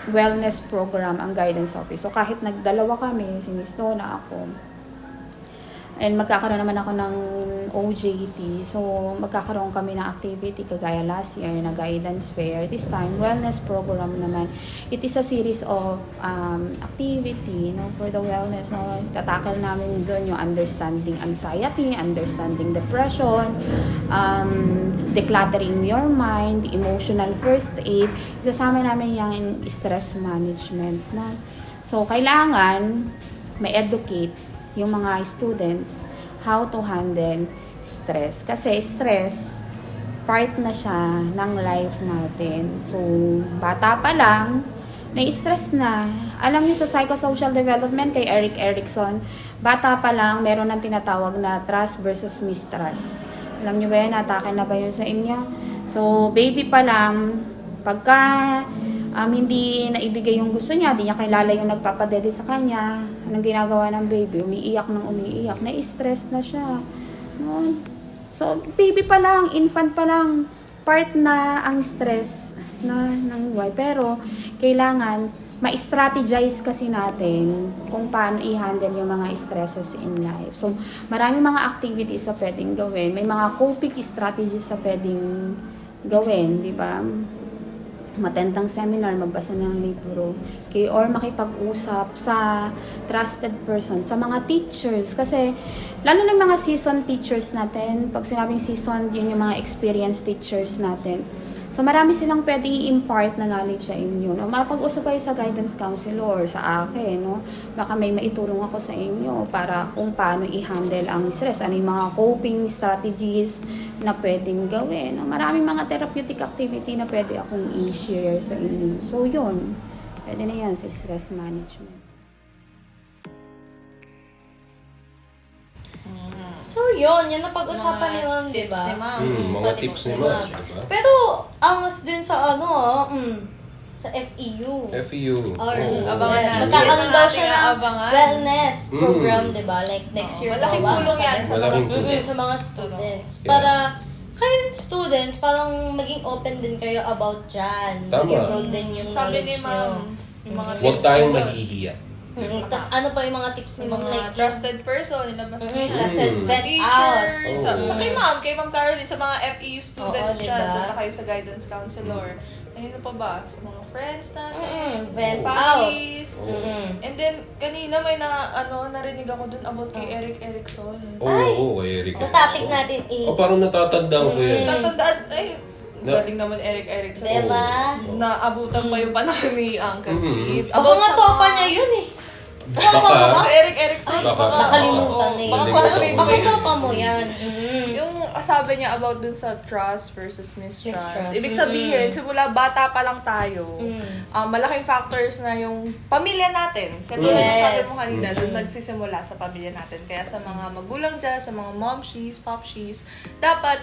wellness program ang guidance office. So, kahit nagdalawa kami, si Miss Nona, ako, and magkakaroon naman ako ng OJT. So, magkakaroon kami ng activity kagaya last year na guidance fair. This time, wellness program naman. It is a series of activity, no, for the wellness. No? Tatakal namin doon yung understanding anxiety, understanding depression, decluttering your mind, emotional first aid. Isasama namin yung stress management. No? So, kailangan may educate yung mga students how to handle stress. Kasi stress, part na siya ng life natin. So, bata pa lang, na-stress na. Alam niyo sa psychosocial development kay Erik Erikson, bata pa lang, meron ng tinatawag na trust versus mistrust. Alam niyo ba yan? Atake na ba yun sa inyo? So, baby pa lang, pagka hindi naibigay yung gusto niya, hindi niya kilala yung nagpapadede sa kanya, anong ginagawa ng baby? Umiiyak ng umiiyak, na-stress na siya. No? So, baby pa lang, infant pa lang, part na ang stress na ng buhay. Pero, kailangan ma-strategize kasi natin kung paano i-handle yung mga stresses in life. So, maraming mga activities sa pwedeng gawin. May mga coping strategies sa pwedeng gawin, di ba? Matendang seminar, magbasa ng libro, or makipag-usap sa trusted person, sa mga teachers. Kasi, lalo na mga seasoned teachers natin, pag sinabing seasoned, yun yung mga experienced teachers natin. So, marami silang pwedeng i-impart na knowledge sa inyo. No? Mapag-usap kayo sa guidance counselor, sa akin. No? Baka may maitulong ako sa inyo para kung paano i-handle ang stress. Ano yung mga coping strategies na pwedeng gawin. No? Maraming mga therapeutic activity na pwede akong i-share sa inyo. So, yun. Pwede na yan sa stress management. So yun ang pag-usapan ni Ma'am, di ba? Mga tips ni Ma'am. Diba? Pero, angas din sa sa FEU. FEU. Or Abangan natin. magkakaroon daw siya ng Abangan. wellness program, di ba? Like next year Malaking daw ba? tulong yan sa mga Malaking students. Sa mga students. Yeah. Para, kayo students, parang maging open din kayo about dyan. Tama. Mag-improve din yung Sabi knowledge ni nyo. Ma'am, yung mga Huwag tips tayong na- mahihiya. Tapos ano pa yung mga tips ni Yung Ma'am? mga Like, trusted person, nilabas mo yan. Trusted vet out. Teachers, Oh. sa kay Ma'am Caroline, sa mga FEU students Oo, dyan, diba? punta kayo sa guidance counselor. Ano pa ba? Sa mga friends natin, Vent sa out. families. And then, kanina may narinig ako dun about kay Erik Erikson. Oo, Eric. The topic natin Oh, parang natatandaan ko yan. Natandaan, ay, Na- galing naman Erik Erikson. Diba? Naabutan pa yung panahon ni Uncle Steve. Baka nga sa topa mga- niya yun eh. Baka. Si Eric Erikson. Baka. Nakalimutan eh. Baka Nakalimutan classmate ko. Baka mo yun. topa mo yan. Yung sabi niya about dun sa trust versus mistrust. Mistrust. Ibig sabihin, simula bata pa lang tayo, malaking factors na yung pamilya natin. Katulad ng sabi mo kanina, dun nagsisimula sa pamilya natin. Kaya sa mga magulang dyan, sa mga momshies, popshies, dapat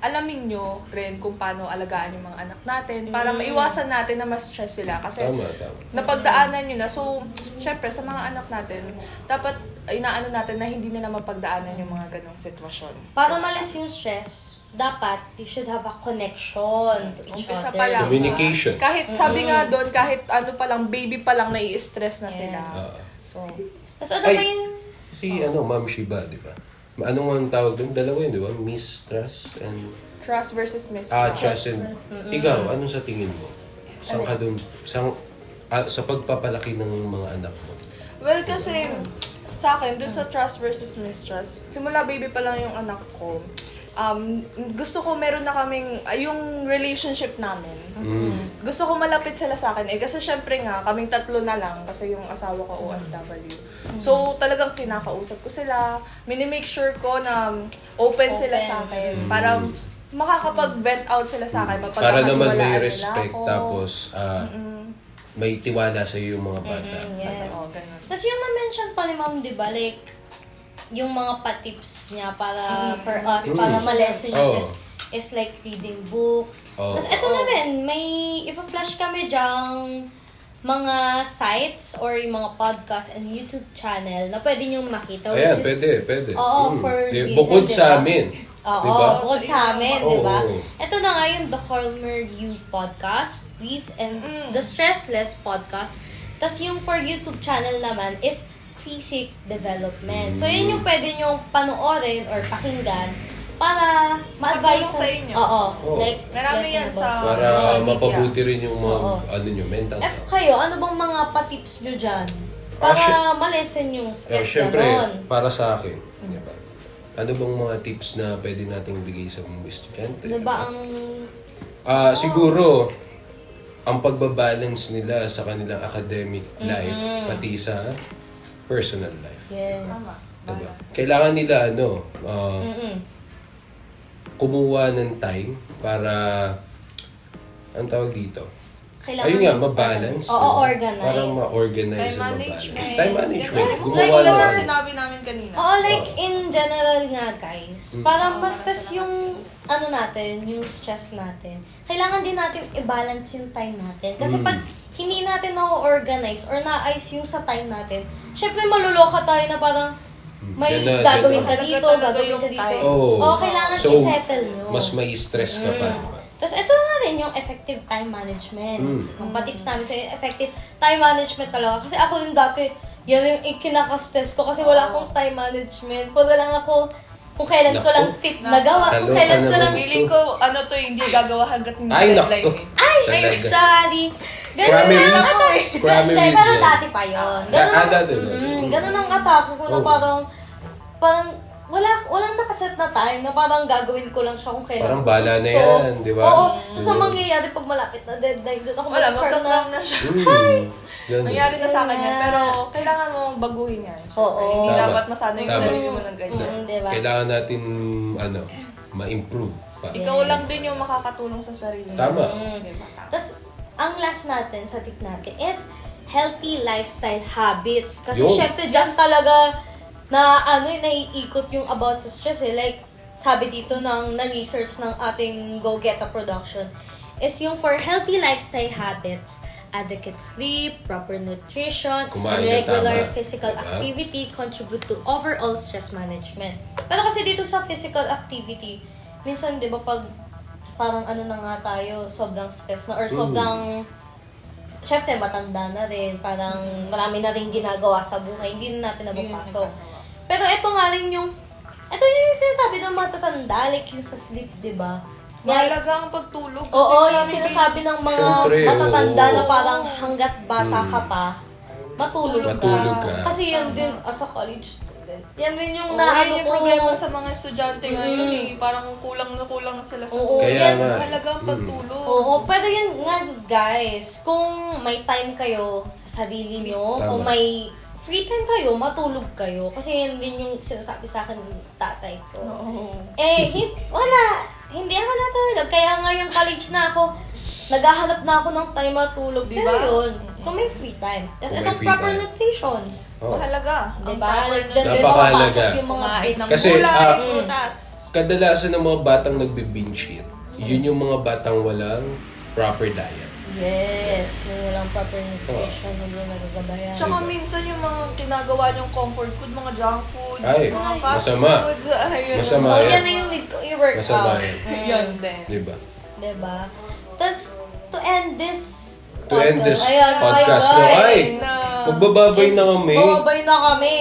alamin nyo rin kung paano alagaan yung mga anak natin para maiwasan natin na ma-stress sila. Kasi Tama. napagdaanan nyo na. So, syempre, sa mga anak natin, dapat inaano natin na hindi na mapagdaanan yung mga ganong sitwasyon. Para malis yung stress, dapat you should have a connection to each Umpisa other. pa lang. Communication. Kahit sabi nga doon, kahit ano pa lang, baby pa lang nai-stress na sila. So, Tapos ano Ay. ba yung... Si Ma'am Shiba, di ba? Anong ang tawag doon? Dalawa yun, di ba? Mistrust and... trust versus mistrust. Trust and... Ikaw, ano sa tingin mo? Saan ka doon? Sa pagpapalaki ng mga anak mo? Well, kasi sa akin, doon sa trust versus mistrust, simula baby pa lang yung anak ko, gusto ko meron na kaming, yung relationship namin. Gusto ko malapit sila sa akin. Kasi syempre nga, kaming tatlo na lang kasi yung asawa ko OFW. So, talagang kinakausap ko sila. Minimake sure ko na open sila sa akin. Para makakapag-vent out sila sa akin. Para naman may mapagkakatiwalaan respect, nila ako. tapos may tiwala sa yung mga bata. Yes. Oo, ganun. Tapos yung na-mention pa ni Ma'am, di ba, like, yung mga pa-tips niya para for us, para ma-lesson Oh. is like reading books. Oh. Tapos eto na rin, may ipa-flash kami dyang mga sites or yung mga podcast and YouTube channel na pwede niyong makita. Ayan, which is, pwede. Oo, for reason, Bukod di sa ba? amin. Oo, Diba? bukod sa amin, di ba? Oo. Ito na nga yung The Calmer You Podcast, Breathe, and The Stressless Podcast. Tapos yung for YouTube channel naman is Physic Development. So, yun yung pwede nyong panoorin or pakinggan para ma-advise Makatulong sa inyo. Oo. Oo. Like, Marami lesson yan about sa- Para social media. mapabuti rin yung mga, Oo. mental F health. kayo, ano bang mga pa-tips nyo dyan? Para ma-lessen yung stress Siyempre, ganon. para sa akin, di ba? Ano bang mga tips na pwede nating bigay sa mga estudyante? Ano ba ang... Siguro, ang pagbabalance nila sa kanilang academic life, pati sa personal life. Yes. Diba? Kailangan nila, kumuha ng time para, ang tawag dito? Ayun nga, mabalance. Oo, diba? organize. Para ma-organize Time and management. mabalance. Time management. Yes, Gumawa like ng yung ano. sinabi namin kanina. Oo, like in general nga guys, parang mas tas yung ano natin, yung stress natin. Kailangan din natin i-balance yung time natin. Kasi pag hindi natin na-organize or na-ayos yung sa time natin, syempre maluloka tayo na parang may Dyan na, gagawin dyan ka na. dito, Talaga gagawin yung ka dito. time. Oo, kailangan So, i-settle nyo. mas may stress ka pa. Diba? Tapos ito na rin yung effective time management. Ang patips namin sa effective time management talaga. Kasi ako yung dati, yan yung ikinaka-stress ko kasi wala akong time management. Pwede lang ako kung kailan ko Naku. lang tip nagawa, kung Kaloka kailan ko naman. lang... Feeling ko, ano to, hindi gagawa hanggat hindi Ay, deadline naku. eh. Ay, Talaga. sorry! Ganun Crameries. ang atake. Crameries Hindi, pero yan. dati pa yun. Ganun ang, Dati. ganun ang atake ko na Oh. parang walang nakaset na time na parang gagawin ko lang siya kung kailan Parang ko bala na gusto. yan, di ba? Oo. Tapos ang mangyayari pag malapit na deadline, doon ako Wala, mag-farm magka-cram na siya. Ganun. Nangyari na sa akin yan, pero kailangan mo baguhin yan. Syempre, Oo. Hindi Tama. dapat masanay yung Tama. sarili mo ng ganyan. Diba? Kailangan natin, ma-improve pa. Ikaw lang din yung makakatulong sa sarili mo. Tama. Diba? Tapos, ang last natin, sa tip natin, is healthy lifestyle habits. Kasi Yun. syempre, dyan talaga na naiikot yung about sa stress eh. Like, sabi dito ng na-research ng ating Go Get a Production, is yung for healthy lifestyle habits, adequate sleep, proper nutrition, Kumain and ng regular tama. physical Diba? activity contribute to overall stress management. Pero kasi dito sa physical activity, minsan, di ba, pag parang na nga tayo, sobrang stress na, or sobrang, syempre, matanda na rin, parang marami na rin ginagawa sa buhay, hindi na natin nabupasok. Pero ito nga rin yung sinasabi ng matatanda, like yung sa sleep, di ba? Mahalaga ang pagtulog. kasi Oo, yung marami sinasabi ng mga Siyempre, matatanda oo. na parang hanggat bata ka pa, matulog Matulog ka. Kasi yan din, as a college student, yan din yung Oo, naano yun yung ko. problema sa mga estudyante ngayon eh. Parang kulang na sila sa Oo, Kaya yan. nga. Mahalaga ang pagtulog. Oo, pero yun nga guys, kung may time kayo sa sarili nyo, Tama. kung may free time kayo, matulog kayo. Kasi yun din yung sinasabi sa akin ng tatay ko. Oo. Wala. Hindi ako natulog. Kaya nga yung college na ako, naghahanap na ako ng time matulog. Diba? Pero yun, kung may free time. At Kung may itong free proper time. nutrition. Oh. Mahalaga. Ang Diba? proper Like, dyan na- din Napakahalaga. makapasok yung mga Kumain ng Kasi, gulay, prutas. Kadalasan ng mga batang nagbe-binge eat, yun yung mga batang walang proper diet. Yes, yung walang proper nutrition, hindi nagagabayan. Tsaka minsan yung mga ginagawa niyong comfort food, mga junk foods, Ay, mga fast masama. foods. Ayun. Masama Oh, yan. yan na yung need ko workout. Masama Yun din. Diba? Diba? Tapos, to end this Podcast bye-bye. no, ay, Na. magbababay na kami. Babay na kami.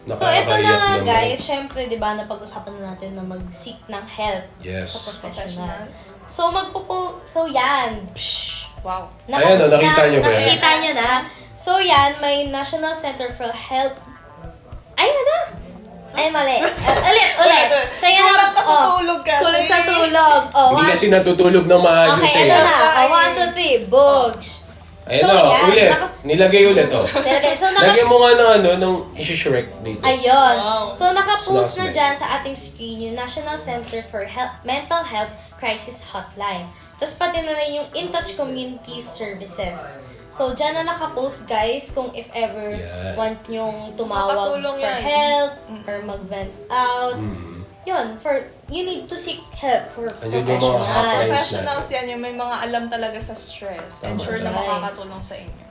So, ito na Nakakaiyak nga naman. guys. Syempre, di ba, napag-usapan na natin na mag-seek ng help Yes. sa professional. So, So, yan. Psh, Wow. Ayan, nakita nyo ba yan? Nakita nyo na. So, yan, may National Center for Health. Ayun na. Ay, mali. Ulit. So, yan. Kulang ka sa tulog kasi. Kulang sa tulog. Oh, Hindi kasi natutulog na maayos Okay, eh. ito na. 1, 2, 3. Bugs. Ayan So, o, yan, ulit. nakas- Nilagay ulit o. So, Lagyan mo nga ng isi-shrek dito. Ayun. Wow. So, nakapost na Snazman. dyan sa ating screen yung National Center for Mental Health Crisis Hotline. Tapos pati na rin yung In Touch Community Services. So, dyan na nakapost guys kung if ever Yan. want nyong tumawag Makatulong for yan. help or mag-vent out. Yun, you need to seek help for Andyan yung mga professional. hotlines. Professionals yan, yung may mga alam talaga sa stress. And Tama. sure na Guys. makakatulong sa inyo.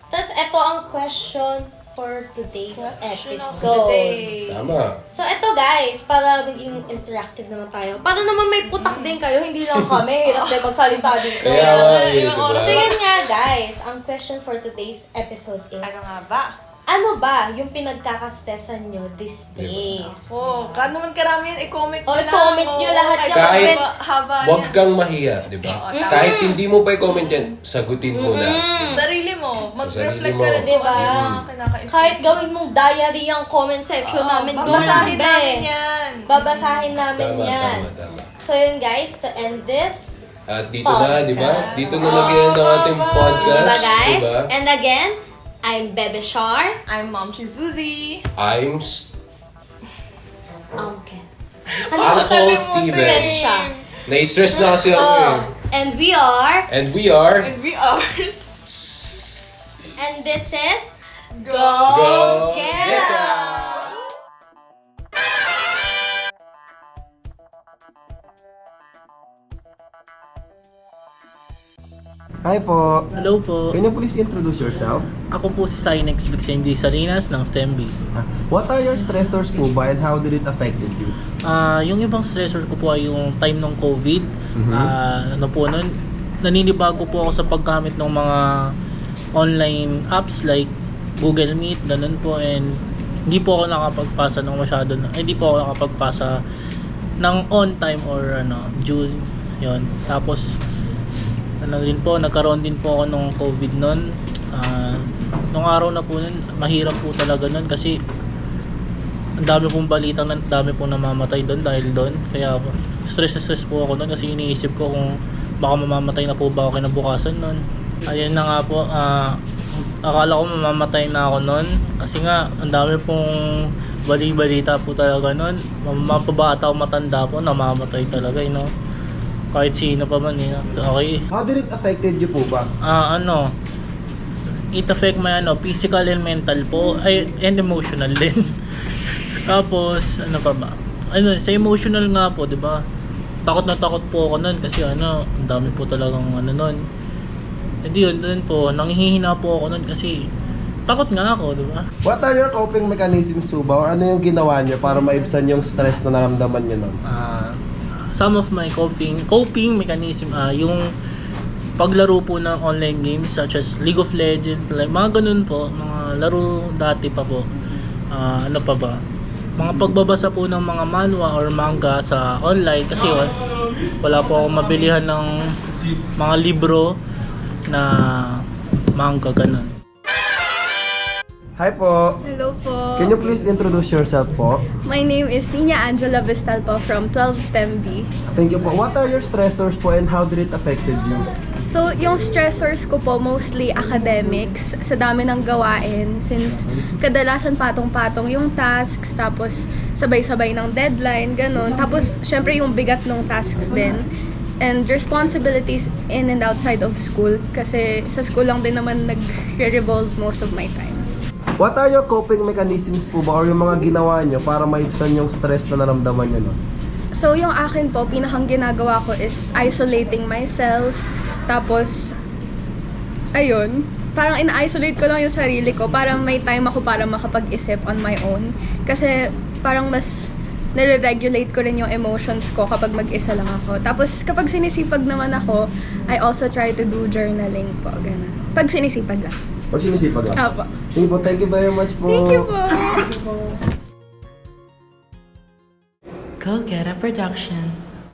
Tapos, ito ang question for today's Question of episode. the day. Tama. So, eto guys, para maging interactive naman tayo. Para naman may putak din kayo, hindi lang kami. Hirap din magsalita dito. Kaya nga eh, Ilang diba? oras So, yun nga guys, ang question for today's episode is, Ano nga ba? ano ba yung pinagkakastesan nyo these days? Oh, naman karami yan, i-comment Oh, nyo lang. i-comment nyo lahat Ay, yung Kahit haba Huwag niya. kang mahiya, di ba? Oo, tama. Kahit hindi mo pa i-comment yan, sagutin mo na. Sa sarili mo. Sa Mag-reflect sarili ka mo. rin kung Diba? ano yung mga kinakaisip. Kahit gawin mong diary ang comment section namin, babasahin grabe. namin yan. Babasahin namin Tama, yan. tama. So yun guys, to end this, At dito na, di ba? Podcast. Dito na lagyan ng ating podcast. diba guys? Diba? And again, I'm Bebe Shar. I'm Mom Shizuzi. I'm Uncle. Uncle Stress Steven. siya. Na-stress na kasi ako eh. Oh, and we are, And we are... And we are... and this is Go Get Get Out! Hi po. Hello po. Can you please introduce yourself? Ako po si Sinex Vixenji Salinas ng STEMB. What are your stressors po ba and how did it affected you? Yung ibang stressor ko po ay yung time ng COVID. Mhm. Ano po nun, naninibago po ako sa paggamit ng mga online apps like Google Meet, ganun po, and hindi po ako nakapagpasa ng masyado, hindi po ako nakapagpasa ng on time or June, yon. Tapos din po, nagkaroon din po ako nung COVID nun. Nung araw na po nun, mahirap po talaga nun kasi ang dami pong balita, ang dami pong namamatay doon dahil doon. Kaya stress na stress po ako nun kasi iniisip ko kung baka mamamatay na po ba ako kinabukasan nun. Ayun na nga po, akala ko mamamatay na ako nun kasi nga ang dami pong balita po talaga nun. Mapabata o matanda po, namamatay talaga, kahit sino pa man, okay. How did it affected you po ba? It affect my physical and mental po, and emotional din. Tapos ano pa ba? Sa emotional nga po, 'di ba? Takot na takot po ako noon kasi ang dami po talagang noon. Hindi yun doon po, nanghihina po ako noon kasi takot nga ako, 'di ba? What are your coping mechanisms po ba? Or ano yung ginawa niyo para maibsan yung stress na naramdaman niyo nun? Some of my coping mechanism yung paglaro po ng online games such as League of Legends, like mga ganun po, mga laro dati pa po. Ano pa ba? Mga pagbabasa po ng mga manhwa or manga sa online kasi wala po akong mabilihan ng mga libro na manga ganun. Hi po. Hello po. Can you please introduce yourself po? My name is Nina Angela Vistalpo from 12 STEM B. Thank you po. What are your stressors po and how did it affected you? So, yung stressors ko po mostly academics sa dami ng gawain since kadalasan patong-patong yung tasks tapos sabay-sabay ng deadline, ganun. Tapos, syempre yung bigat ng tasks din and responsibilities in and outside of school kasi sa school lang din naman nag-revolve most of my time. What are your coping mechanisms po ba or yung mga ginawa niyo para maibsan yung stress na naramdaman niyo nun? So, yung akin po, pinakang ginagawa ko is isolating myself. Tapos, ayun, parang ina-isolate ko lang yung sarili ko. Parang may time ako para makapag-isip on my own. Kasi parang mas nare-regulate ko rin yung emotions ko kapag mag-isa lang ako. Tapos kapag sinisipag naman ako, I also try to do journaling po. Ganun. Pag sinisipag lang. Pag sinisipag lang. Apo. Sige po, thank you very much po. Thank you po. Go Get a Production.